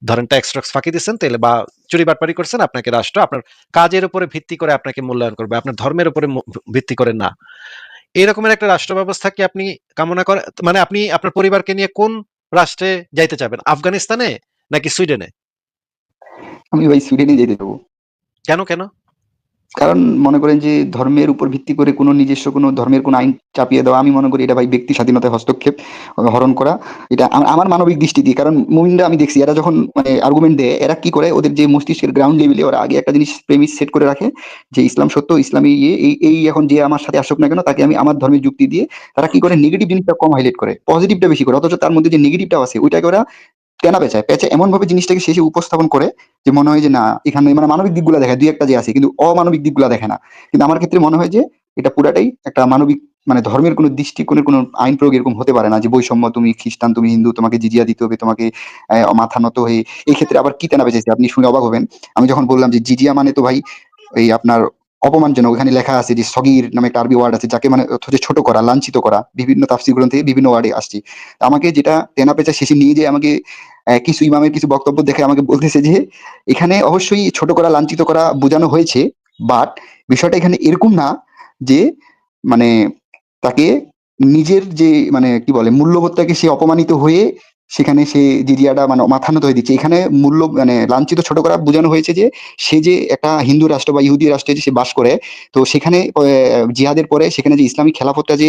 ধরেন ট্যাক্স ট্যাক্স ফাঁকি দিচ্ছেন তাহলে বা চুরি বাটপারি করছেন, আপনাকে রাষ্ট্র আপনার কাজের উপরে ভিত্তি করে আপনাকে মূল্যায়ন করবে, আপনার ধর্মের উপরে ভিত্তি করে না। এরকমের একটা রাষ্ট্র ব্যবস্থা কি আপনি কামনা করেন? মানে আপনি আপনার পরিবারকে নিয়ে কোন রাষ্ট্রে যাইতে চাবেন, আফগানিস্তানে নাকি সুইডেনে? আমি ভাই সুইডেনে যেতে দেবো। কেন কেন? কারণ মনে করেন যে ধর্মের উপর ভিত্তি করে কোনো নিজস্ব কোনো ধর্মের কোনো আইন চাপিয়ে দেওয়া, আমি মনে করি এটা ভাই ব্যক্তি স্বাধীনতায় হস্তক্ষেপ, হরণ করা। এটা আমার মানবিক দৃষ্টি দিয়ে। কারণ মুমিনরা আমি দেখছি এরা যখন মানে আর্গুমেন্ট দেয়, এরা কি করে ওদের যে মস্তিষ্কের গ্রাউন্ড লেভেলে ওরা আগে একটা জিনিস প্রেমিস সেট করে রাখে যে ইসলাম সত্য, ইসলামী এই এখন যে আমার সাথে আসুক না কেন তাকে আমি আমার ধর্মের যুক্তি দিয়ে তারা কি করে নেগেটিভ জিনিসটা কম হাইলাইট করে, পজিটিভটা বেশি করে। অথচ তার মধ্যে যে নেগেটিভটা আছে ওইটাকে ওরা টেনা পেঁচায় পেঁচে এমন ভাবে জিনিসটাকে শেষে উপস্থাপন করে যে মনে হয় যে না এখানে মানে মানবিক দিকগুলো দেখায়, দুই একটা যে আছে কিন্তু অমানবিক দিকগুলো দেখে না। কিন্তু আমার ক্ষেত্রে মনে হয় যে এটা পুরাটাই একটা মানবিক, মানে ধর্মের কোনো দৃষ্টিকোণের কোনো আইন প্রয়োগ এরকম হতে পারে না যে বৈষম্য, তুমি খ্রিস্টান তুমি হিন্দু তোমাকে জিজিয়া দিতে হবে, তোমাকে মাথা নত হয়ে। এই ক্ষেত্রে আবার কি তেনা বেঁচেছে আপনি শুনে অবাক হবেন। আমি যখন বললাম যে জিজিয়া মানে তো ভাই এই আপনার অপমানজনক, ওখানে লেখা আছে যে সগির নামে একটা আরবি ওয়ার্ড আছে যাকে মানে হচ্ছে ছোট করা, লাঞ্ছিত করা, বিভিন্ন তাফসীর গ্রন্থে বিভিন্ন ওয়ার্ডে আসছে। আমাকে যেটা তেনা পেঁচা শেষে নিয়ে যে আমাকে কিছু ইমামের কিছু বক্তব্য দেখে আমাকে বলতেছে যে এখানে অবশ্যই ছোট করা লাঞ্ছিত করা বোঝানো হয়েছে, বাট বিষয়টা এখানে এরকম না যে মানে তাকে নিজের যে মানে কি বলে মূল্যবোধটাকে সে অপমানিত হয়ে সেখানে সে জিজিয়াটা মানে মাথা নত হয়ে দিচ্ছে। এখানে মূল্য মানে লাঞ্ছিত ছোট করা বোঝানো হয়েছে যে সে যে একটা হিন্দু রাষ্ট্র বা ইহুদি রাষ্ট্রে যে সে বাস করে, তো সেখানে জিহাদের পরে সেখানে যে ইসলামিক খেলাফতটা যে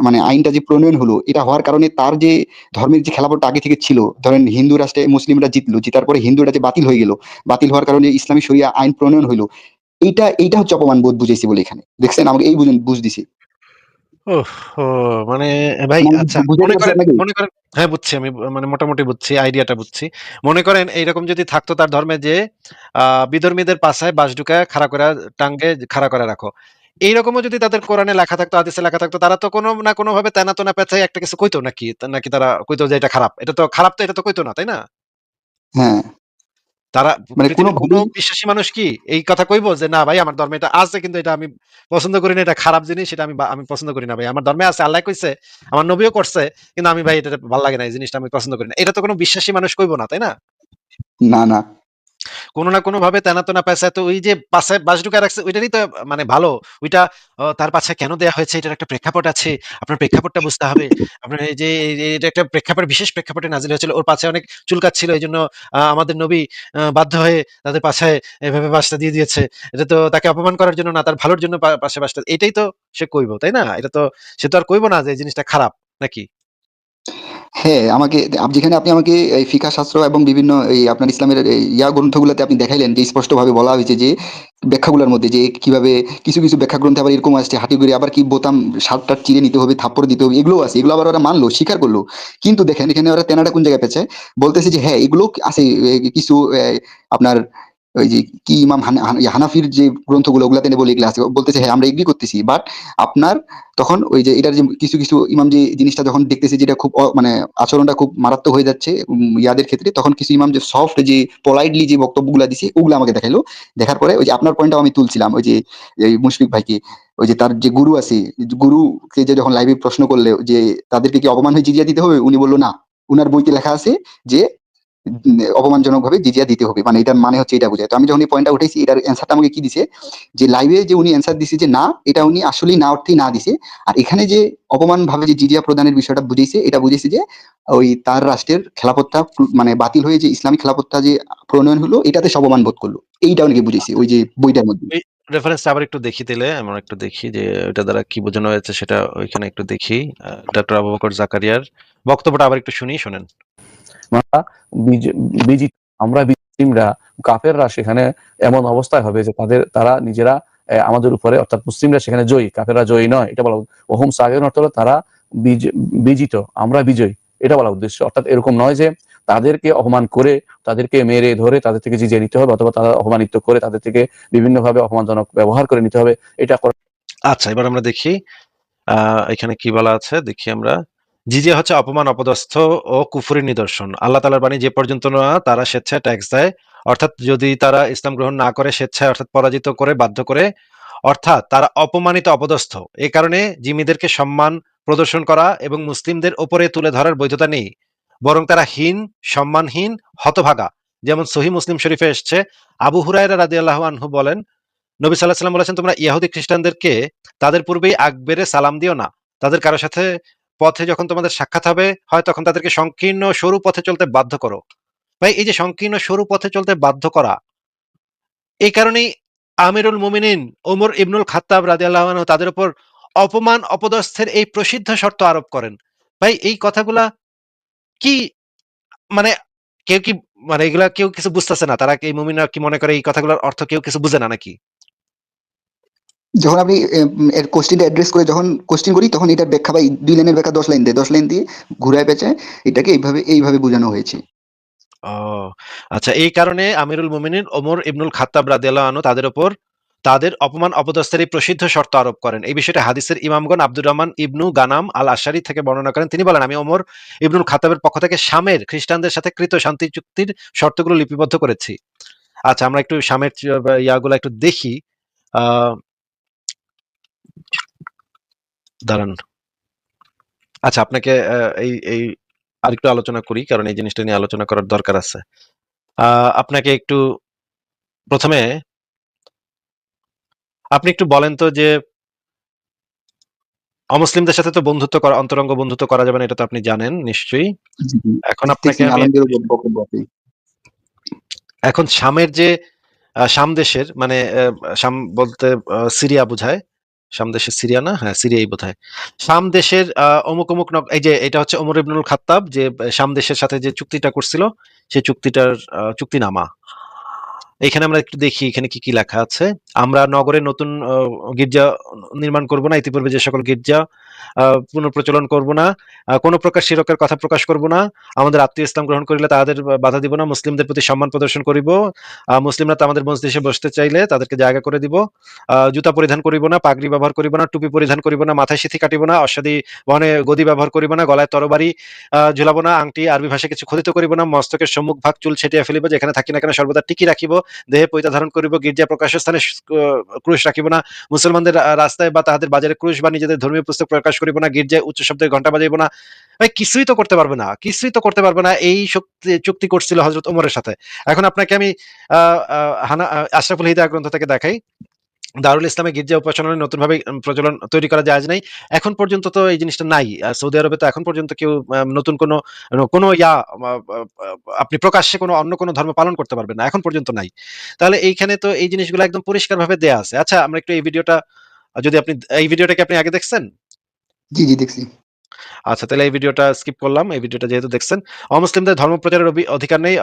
মানে আইনটা যে প্রণয়ন হলো, এটা হওয়ার কারণে তার যে ধর্মের যে খেলাফতটা আগে থেকে ছিল, ধরেন হিন্দু রাষ্ট্রে মুসলিমরা জিতলো, জিতার পরে হিন্দুরা যে বাতিল হয়ে গেল, বাতিল হওয়ার কারণে ইসলামী শরিয়া আইন প্রণয়ন হইলো, এইটা হচ্ছে অপমান বোধ বুঝেছি বলে এখানে দেখছেন আমাকে এই বুঝ দিছি। ওহহো! মানে ভাই মানে আচ্ছা, বুঝাইতে পারছি আপনাকে? মনে করেন হ্যাঁ, বুঝছি আমি মানে মোটামুটি বুঝছি, আইডিয়াটা বুঝছি। মনে করেন এইরকম যদি থাকতো তার ধর্মে যে আ বিধর্মীদের পাছায় বাঁশ ঢুকায়া খাড়া কইরা টাঙ্গে খাড়া করে রাখো। এইরকমও যদি তাদের কোরআনে লেখা থাকতো, হাদিসে লেখা থাকতো, তারা তো কোনো না কোনোভাবে তেনা-তেনা পেঁচায় একটা কিছু কইতো নাকি? নাকি তারা কইতো যে এটা খারাপ? এটা তো খারাপ, তো এটা তো কইতো না, তাই না? হ্যাঁ, তারা মানে পৃথিবীর কোনো কোনোভাবেই বিশ্বাসী মানুষ কি এই কথা কইবো যে না ভাই আমার ধর্মে এটা আছে কিন্তু এটা আমি পছন্দ করি না, এটা খারাপ জিনিস, এটা আমি পছন্দ করি না ভাই। আমার ধর্মে আছে, আল্লাহ কইছে, আমার নবীও করছে, কিন্তু আমি ভাই এটা ভাল লাগে না, এই জিনিসটা আমি পছন্দ করি না। এটা তো কোনো বিশ্বাসী মানুষ কইবো না, তাই না? না, না। কোনো না কোনোভাবে তেনা-তেনা পেঁচায় তো ওই যে পাছায় বাঁশ ঢুকায় রাখছে ওইটারই তো মানে ভালো। ওইটা তার পাছায় কেন দেয়া হয়েছে এটার একটা প্রেক্ষাপট আছে। আপনার প্রেক্ষাপটটা বুঝতে হবে। আপনার এই যে এটা একটা প্রেক্ষাপট, বিশেষ প্রেক্ষাপটে নাজিল হয়েছিল। ওর পাছায় অনেক চুলকাচ্ছিল। এজন্য আমাদের নবী বাধ্য হয়ে তাদের পাছায় এভাবে বাঁশটা দিয়ে দিয়েছে। এটা তো তাকে অপমান করার জন্য না, তার ভালোর জন্য পাশে বাঁশটা, এটাই তো সে কইবো, তাই না? এটা তো সে তো আর কইবো না যে এই জিনিসটা খারাপ, নাকি? হ্যাঁ, আমাকে যেখানে আপনি আমাকে এই ফিকহ শাস্ত্র এবং বিভিন্ন এই আপনার ইসলামের এই গ্রন্থগুলোতে আপনি দেখাইলেন যে স্পষ্টভাবে বলা হয়েছে যে ব্যাখ্যাগুলোর মধ্যে যে কিভাবে কিছু ব্যাখ্যা গ্রন্থে আবার এরকম আসছে হাঁটু গেড়ে আবার কি বোতাম শার্টটা চিরে নিতে হবে, থাপ্পড় দিতে হবে, এগুলো আছে, এগুলো আবার ওরা মানলো, স্বীকার করলো। কিন্তু দেখেন এখানে ওরা তেনাটা কোন জায়গায় পেয়েছে, বলতেছে যে হ্যাঁ এগুলো আছে কিছু আপনার ওই যে কি ইমাম হানাফির যে গ্রন্থগুলো ওগুলাতে বলে এগুলো আছে, বলতেছে হ্যাঁ আমরা এগ্রি করতেছি, বাট আপনার তখন ওই যে এটার যে কিছু কিছু ইমাম যে জিনিসটা যখন দেখতেছে যেটা খুব মানে আচরণটা খুব মারাত্মক হয়ে যাচ্ছে ইয়াদের ক্ষেত্রে, তখন কিছু ইমাম যে সফট যে পোলাইটলি যে বক্তব্যগুলো দিছে ওগুলো আমাকে দেখাইলো। দেখার পরে ওই যে আপনার পয়েন্টটাও আমি তুলছিলাম, ওই যে এই মুশফিক ভাইকে, ওই যে তার যে গুরু আছে, গুরুকে যে যখন লাইভে প্রশ্ন করলে যে তাদেরকে কি অপমান হয়ে জিজিয়া দিতে হবে, উনি বললো না, উনার বইতে লেখা আছে যে অপমানজনক ভাবে জিজিয়া দিতে হবে, মানে এটার মানে হচ্ছে এটা বোঝায়। তো আমি যখন এই পয়েন্টটা উঠেছি, এটার অ্যান্সারটা আমাকে কি দিছে, যে লাইভে যে উনি অ্যান্সার দিছে যে না, এটা উনি আসলেই না অর্থেই না দিছে। আর এখানে যে অপমান ভাবে যে জিজিয়া প্রদানের বিষয়টা বুঝেছে, এটা বুঝেছে যে ওই তার রাষ্ট্রের খেলাফতটা মানে বাতিল হয়ে যে ইসলামী খেলাফতটা যে প্রণয়ন হলো, এটাতে সে অপমান বোধ করলো। এইটা অনেকে বুঝেছে ওই যে বইটার মধ্যে। এই রেফারেন্সটা আবার একটু দেখি দিলে, আমরা একটু দেখি যে এটা দ্বারা কি বোঝানো হয়েছে সেটা ওইখানে একটু দেখি। ডক্টর আবু বকর জাকারিয়ার বক্তব্যটা আবার একটু শুনি, শোনেন। আমরা বিজিত, আমরা মুসলিমরা, কাফেররা সেখানে এমন অবস্থায় হবে যে তারা নিজেরা আমাদের উপরে, অর্থাৎ মুসলিমরা সেখানে জয়ী, কাফেররা জয়ী নয়, এটা বলা। ওহুম সাগিরুন অর্থ হলো তারা বিজিত, আমরা বিজয়ী, এটা বলা উদ্দেশ্য। অর্থাৎ এরকম নয় যে তাদেরকে অপমান করে, তাদেরকে মেরে ধরে তাদের থেকে জিজিয়ে নিতে হবে, অথবা তারা অপমানিত করে তাদের থেকে বিভিন্নভাবে অপমানজনক ব্যবহার করে নিতে হবে, এটা আচ্ছা, এবার আমরা দেখি এখানে কি বলা আছে, দেখি আমরা। জিজিয়া হচ্ছে অপমান, অপদস্থ ও কুফুরির নিদর্শন। আল্লাহ তাআলার বাণী যে পর্যন্ত না তারা স্বেচ্ছায় ট্যাক্স দেয়, অর্থাৎ যদি তারা ইসলাম গ্রহণ না করে স্বেচ্ছায়, অর্থাৎ পরাজিত করে, বাধ্য করে, অর্থাৎ তারা অপমানিত, অপদস্থ। এই কারণে জিম্মিদেরকে সম্মান প্রদর্শন করা এবং মুসলিমদের ওপরে তুলে ধরার বৈধতা নেই, বরং তারা হীন, সম্মানহীন, হতভাগা। যেমন সহিহ মুসলিম শরীফে এসছে, আবু হুরায়রা রাদিয়াল্লাহু আনহু বলেন, নবী সাল্লাল্লাহু আলাইহি ওয়াসাল্লাম বলেছেন, তোমরা ইহুদি খ্রিস্টানদেরকে তাদের পূর্বেই আগ বেড়ে সালাম দিও না। তাদের কারো সাথে পথে যখন তোমাদের সাক্ষাৎ হবে হয়, তখন তাদেরকে সংকীর্ণ সরু পথে চলতে বাধ্য করো। ভাই, এই যে সংকীর্ণ সরু পথে চলতে বাধ্য করা, এই কারণেই আমিরুল মুমিনিন ওমর ইবনুল খাত্তাব রাদিয়াল্লাহু আনহু তাদের উপর অপমান, অপদস্থের এই প্রসিদ্ধ শর্ত আরোপ করেন। ভাই, এই কথাগুলা কি, মানে কেউ কি, মানে এগুলা কেউ কিছু বুঝতেছে না? তারা কি, এই মুমিনরা কি মনে করে এই কথাগুলোর অর্থ কেউ কিছু বুঝে না নাকি? যখন আপনি এর কোশ্চেনটা অ্যাড্রেস করে যখন কোশ্চেন করি, তখন এটা ব্যাখ্যা বা 2 লাইনের ব্যাখ্যা 10 লাইন দেয়, 10 লাইন দিয়ে ঘুরায় পেঁচায় এটাকে এইভাবে বোঝানো হয়েছে। ও আচ্ছা, এই কারণে আমিরুল মুমিনিন ওমর ইবনুল খাত্তাব রাদিয়াল্লাহু আনহু তাদের উপর তাদের অপমান, অপদস্থের এই প্রসিদ্ধ শর্ত আরোপ করেন। এই বিষয়টা হাদিসের ইমামগণ আব্দুর রহমান ইবনু গানাম আল আশারি থেকে বর্ণনা করেন। তিনি বলেন, আমি ওমর ইবনুল খাত্তাবের পক্ষ থেকে শামের খ্রিস্টানদের সাথে কৃত শান্তি চুক্তির শর্তগুলো লিপিবদ্ধ করেছি। আচ্ছা, আমরা একটু শামের ইয়াগুলো একটু দেখি। আহ দাঁড়ান। আচ্ছা, আপনাকে এই এই আরেকটু আলোচনা করি, কারণ এই জিনিসটা নিয়ে আলোচনা করার দরকার আছে। আপনাকে একটু প্রথমে আপনি একটু বলেন তো যে অমুসলিমদের সাথে তো বন্ধুত্ব করা, অন্তরঙ্গ বন্ধুত্ব করা যাবে না, এটা তো আপনি জানেন নিশ্চয়ই। জি, জি। এখন আপনাকে দেখতেছি আমি আলমগীরও বক্তব্য আছে। এখন শামের যে শাম দেশের, মানে শাম বলতে সিরিয়া বোঝায়। শাম দেশের সিরিয়া না, হ্যাঁ সিরিয়াই বোধহয়। শাম দেশের অমুক অমুক এই যে এটা হচ্ছে ওমর ইবনুল খাত্তাব যে শাম দেশের সাথে যে চুক্তিটা করছিল, সেই চুক্তিটার চুক্তিনামা। এখানে আমরা একটু দেখি এখানে কি কি লেখা আছে। আমরা নগরে নতুন গির্জা নির্মাণ করব না, ইতিপূর্বে যে সকল গির্জা পুনঃপ্রচলন করব না, কোনো প্রকার শিরকের কথা প্রকাশ করব না, আমাদের আত্মীয় ইসলাম গ্রহণ করিলে তাদের বাধা দিব না, মুসলিমদের প্রতি সম্মান প্রদর্শন করিব, মুসলিমরা তো আমাদের মজলিসে বসতে চাইলে তাদেরকে জায়গা করে দিব, জুতা পরিধান করিব না, পাগড়ি ব্যবহার করিব না, টুপি পরিধান করিব না, মাথায় সিথি কাটিব না, অশ্বাদি বহনে গদি ব্যবহার করিব না, গলায় তরবারি ঝুলাবো না, আংটি আরবি ভাষায় কিছু খোদিত করিব না, মস্তকের সম্মুখ ভাগ চুল ছেটিয়া ফেলিব, যেখানে থাকি না কেন সর্বদা টিকি রাখিব, দেহে পৈতা ধারণ করিব, গির্জা প্রকাশ্য স্থানে ক্রুশ রাখিব না, মুসলমানদের রাস্তায় বা তাদের বাজারে ক্রুশ বা নিজেদের ধর্মীয় পুস্তক প্রকাশ করিব না, গির্জায় উচ্চ শব্দে ঘন্টা বাজাইব না। ভাই, কিছুই তো করতে পারবে না, কিছুই তো করতে পারবে না। এই চুক্তি করছিল হযরত ওমরের সাথে। এখন আপনাকে আমি আশরাফুল হিদায়াহ গ্রন্থ থেকে দেখাই, দারুল ইসলামে গির্জা উপাসনার নতুনভাবে প্রচলন তৈরি করা জায়েজ নাই। এখন পর্যন্ত তো এই জিনিসটা নাই। সৌদি আরবে তো এখন পর্যন্ত কেউ নতুন কোনো আপনি প্রকাশ্যে কোনো অন্য কোনো ধর্ম পালন করতে পারবেন না। এখন পর্যন্ত নাই। তাহলে এইখানে তো এই জিনিসগুলো একদম পরিষ্কারভাবে দেয়া আছে। আচ্ছা, আমরা একটু এই ভিডিওটা, যদি আপনি এই ভিডিওটা কি আপনি আগে দেখছেন? জি, জি দেখছি। আচ্ছা, তাহলে এই ভিডিওটা স্কিপ করলাম। এই ভিডিওটা যেহেতু দেখছেন, অমুসলিমদের ধর্ম প্রচারের অধিকার নেই।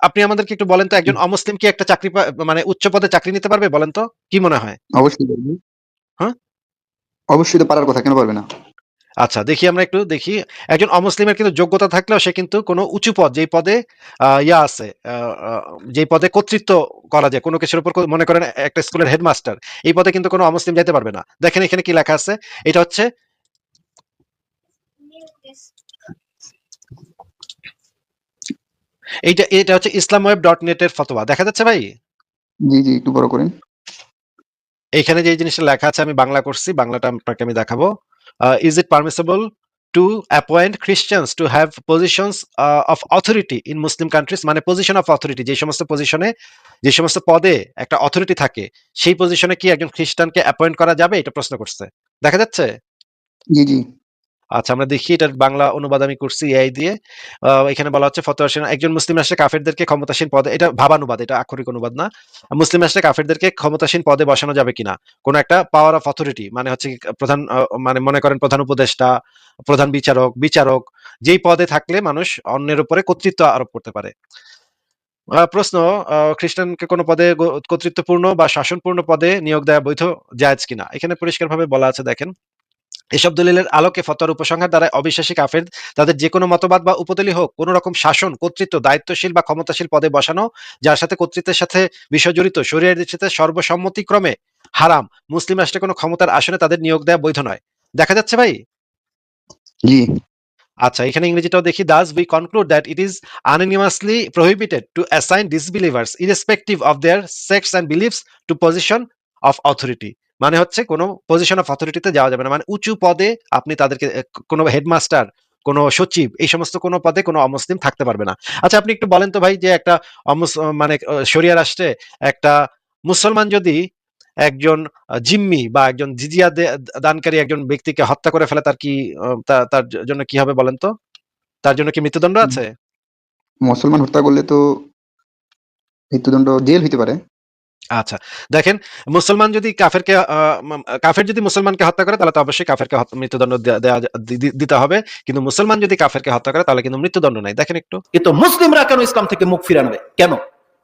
আপনি আমাদেরকে একটু বলেন তো, একজন অমুসলিম কি একটা চাকরি মানে উচ্চ পদে চাকরি নিতে পারবে? বলেন তো, কি মনে হয়? অবশ্যই পারবে। হ্যাঁ? অবশ্যই তো পারার কথা, কেন পারবে না? আচ্ছা, দেখি আমরা একটু দেখি। একজন অমুসলিমের কিন্তু যোগ্যতা থাকলেও সে কিন্তু কোনো উঁচু পদ, যেই পদে ইয়া আছে, আ আ যেই পদে কর্তৃত্ব করা যায়, কোনো কিছুর উপর মনে করেন একটা স্কুলের হেডমাস্টার। এই পদে কিন্তু কোনো অমুসলিম যাইতে পারবে না। দেখেন এখানে কি লেখা আছে? এটা হচ্ছে এটা হচ্ছে islamweb.net এর ফতোয়া। দেখা যাচ্ছে ভাই? জি, জি, একটু বড় করেন। এইখানে যে জিনিসটা লেখা আছে আমি বাংলা করছি। বাংলাটা আপনাকে আমি দেখাবো। Is it permissible to appoint Christians to have positions of authority in Muslim countries? মানে পজিশন অফ অথরিটি, যে সমস্ত পজিশনে, যে সমস্ত পদে একটা অথরিটি থাকে, সেই পজিশনে কি একজন খ্রিস্টানকে অ্যাপয়েন্ট করা যাবে? এটা প্রশ্ন করছে। দেখা যাচ্ছে? জি, জি। আচ্ছা, আমরা দেখি এটার বাংলা অনুবাদ আমি করছি এআই দিয়ে। এখানে বলা হচ্ছে ফতোয়া একজন মুসলিম রাষ্ট্রে কাফেরদেরকে ক্ষমতাসীন পদে, এটা ভাবানুবাদ, এটা আক্ষরিক অনুবাদ না। মুসলিম রাষ্ট্রে কাফেরদেরকে ক্ষমতাসীন পদে বসানো যাবে কিনা? কোন একটা পাওয়ার অফ অথরিটি মানে হচ্ছে কি প্রধান, মানে মনে করেন প্রধান উপদেষ্টা, প্রধান বিচারক যেই পদে থাকলে মানুষ অন্যের উপরে কর্তৃত্ব আরোপ করতে পারে। প্রশ্ন, খ্রিস্টানকে কোন পদে কর্তৃত্বপূর্ণ বা শাসনপূর্ণ পদে নিয়োগ দেওয়া বৈধ, জায়েজ কিনা? এখানে পরিষ্কারভাবে বলা আছে, দেখেন। এসব দলিলের আলোকে ফতোয়ার উপসংহার দ্বারা অবিশ্বাসী কাফের তাদের যে কোনো মতবাদ বা উপদলি হোক কোন রকম শাসন, কর্তৃত্ব, দায়িত্বশীল বা ক্ষমতাশীল পদে বসানো, যার সাথে কর্তৃত্বের সাথে বিষয় জড়িত, শরীয়তের দৃষ্টিতে সর্বসম্মতিক্রমে হারাম। মুসলিম রাষ্ট্রে কোনো ক্ষমতার আসনে তাদের নিয়োগ দেওয়া বৈধ নয়। দেখা যাচ্ছে ভাই? জি, আচ্ছা, এখানে ইংরেজিটাও দেখি। Thus we conclude that it is unanimously prohibited to assign disbelievers irrespective of their sects and beliefs to position of authority. মানে হচ্ছে কোনো পজিশন অফ অথরিটিতে যাওয়া যাবে না। মানে উঁচু পদে আপনি তাদেরকে কোনো হেডমাস্টার, কোনো সচিব, এই সমস্ত কোনো পদে কোনো অমুসলিম থাকতে পারবে না। আচ্ছা, আপনি একটু বলেন তো ভাই, যে একটা মানে শরিয়া রাষ্ট্রে একটা মুসলমান যদি একজন জিম্মি বা একজন জিজিয়া দানকারী একজন ব্যক্তিকে হত্যা করে ফেলে, তার কি তার জন্য কি হবে বলেন তো? তার জন্য কি মৃত্যুদণ্ড আছে? মুসলমান হত্যা করলে তো মৃত্যুদণ্ড, জেল হইতে পারে। আচ্ছা, দেখেন, মুসলমান যদি কাফেরকে কাফের যদি মুসলমানকে হত্যা করে তাহলে তো অবশ্যই কাফেরকে মৃত্যুদণ্ড দিতে হবে। কিন্তু মুসলমান যদি কাফেরকে হত্যা করে তাহলে কিন্তু মৃত্যুদণ্ড নাই। দেখেন একটু। কিন্তু মুসলিমরা কেন ইসলাম থেকে মুখ ফিরাবে? কেন?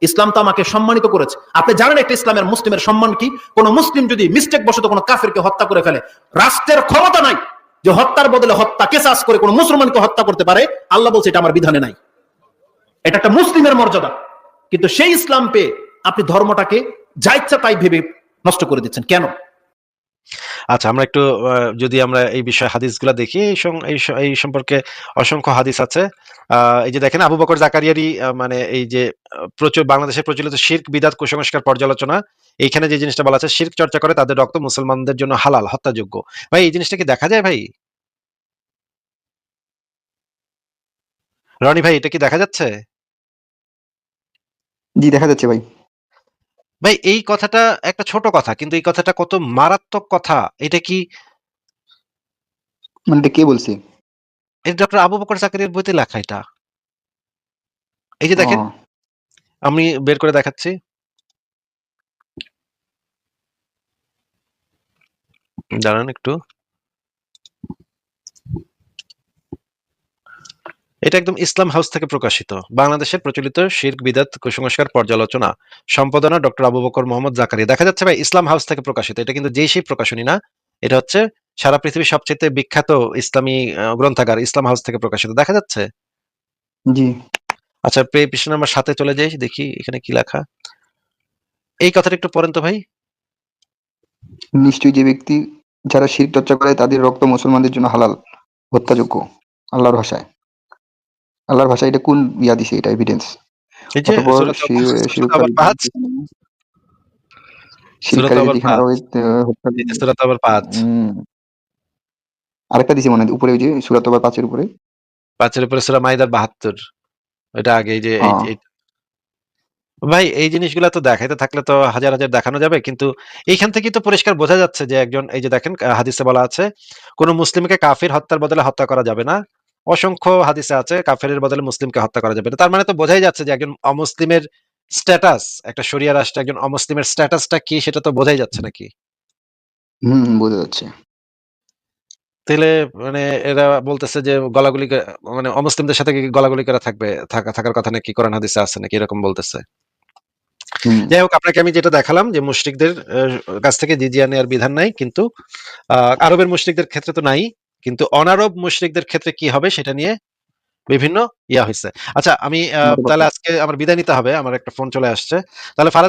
ইসলাম তো আমাকে সম্মানিত করেছে। আপনি জানেন একটা ইসলামের মুসলিমের সম্মান কি? কোন মুসলিম যদি মিস্টেক বশত কোন কাফেরকে হত্যা করে ফেলে, রাষ্ট্রের ক্ষমতা নাই যে হত্যার বদলে হত্যা কেসাস করে কোন মুসলমানকে হত্যা করতে পারে। আল্লাহ বলছে এটা আমার বিধানে নাই। এটা একটা মুসলিমের মর্যাদা। কিন্তু সেই ইসলাম পেয়ে আপনি ধর্মটাকে যা ইচ্ছা তাই ভেবে নষ্ট করে দিচ্ছেন কেন? আচ্ছা, আমরা একটু যদি আমরা এই বিষয়ে হাদিসগুলা দেখি, এই সম্পর্কে অসংখ্য হাদিস আছে। এই যে দেখেন, আবু বকর জাকারিয়ারই মানে এই যে প্রচুর বাংলাদেশে প্রচলিত শিরক, বিদআত, কুসংস্কার পর্যালোচনা, এইখানে যে জিনিসটা বলা আছে, শিরক চর্চা করে তাদের রক্ত মুসলমানদের জন্য হালাল, হত্যাযোগ্য। ভাই, এই জিনিসটা কি দেখা যায় ভাই? রনি ভাই, এটা কি দেখা যাচ্ছে? জি, দেখা যাচ্ছে ভাই। ভাই, এই কথাটা একটা ছোট কথা, কিন্তু এই কথাটা কত মারাত্মক কথা। এটা কি, মানে এটা কে বলছে? এটা ডক্টর আবু বকর জাকারিয়ার বইতে লেখা এটা। এই যে দেখেন, ও, আমি বের করে দেখাচ্ছি। দাঁড়ান একটু। এটা একদম ইসলাম হাউস থেকে প্রকাশিত। বাংলাদেশের প্রচলিত শিরক, বিদআত, কুসংস্কার পর্যালোচনা, সম্পাদনা ডক্টর আবু বকর মোহাম্মদ জাকারিয়া। দেখা যাচ্ছে ভাই, ইসলাম হাউস থেকে প্রকাশিত। এটা কিন্তু যেই সেই প্রকাশনী না। এটা হচ্ছে সারা পৃথিবীর সবচেয়ে বিখ্যাত ইসলামী গ্রন্থাগার ইসলাম হাউস থেকে প্রকাশিত। দেখা যাচ্ছে? জি। আচ্ছা, পৃষ্ঠা নাম্বার 7 চলে যাই, দেখি এখানে কি লেখা। এই কথাটা একটু পড়েন তো ভাই। নিশ্চয়ই যে ব্যক্তি যারা শিরক চর্চা করে তাদের রক্ত মুসলমানদের জন্য হালাল, হত্যাযোগ্য। আল্লাহর ভাষায়। আল্লাহর ভাষায় এটা কোন ইয়া দিছে, এটা এভিডেন্স? এই যে অতঃপর সূরা তওবা, সূরা তওবার শিরককারী 5, সূরা শিরককারী তওবার যদি 5, কারো হত্যা এই যে সূরা তওবার 5, আরেকটা দিছে মনে হয় উপরে, ওই যে সূরা তওবার 5 এর উপরে। 5 এর উপরে সূরা মাইদার 72। এটা আগে এই যে হ্যাঁ, ভাই, এই জিনিসগুলা তো দেখাইতে থাকলে তো হাজার হাজার দেখানো যাবে, কিন্তু এইখান থেকেই তো পরিষ্কার বোঝা যাচ্ছে যে একজন, এই যে দেখেন, হাদিসে বলা আছে কোন মুসলিমকে কাফির হত্যার বদলে হত্যা করা যাবে না। অসংখ্য হাদিসে আছে কাফেরের বদলে মুসলিমকে হত্যা করা যাবে না। তার মানে তো বোঝাই যাচ্ছে যে একজন অমুসলিমের স্ট্যাটাস, একটা শরিয়া রাষ্ট্রে একজন অমুসলিমের স্ট্যাটাসটা কি, সেটা তো বোঝাই যাচ্ছে নাকি? বোঝা যাচ্ছে। তাহলে মানে এরা বলতেছে যে মানে অমুসলিমদের সাথে কি গলাগুলি করে থাকার কথা নাকি, কোরআন হাদিসে আছে নাকি, এরকম বলতেছে। হুম, যাই হোক, আপনাকে আমি যেটা দেখালাম যে মুশরিকদের কাছ থেকে জিজিয়া নেওয়ার বিধান নাই, কিন্তু আরবের মুশরিকদের ক্ষেত্রে তো নাই। কিন্তু অনারব মুশরিকদের ক্ষেত্রে কি হবে সেটা নিয়ে বিভিন্ন ইয়া হয়েছে। আচ্ছা আমি তাহলে আজকে আমার বিদায় নিতে হবে, আমার একটা ফোন চলে আসছে। তাহলে ফারাজ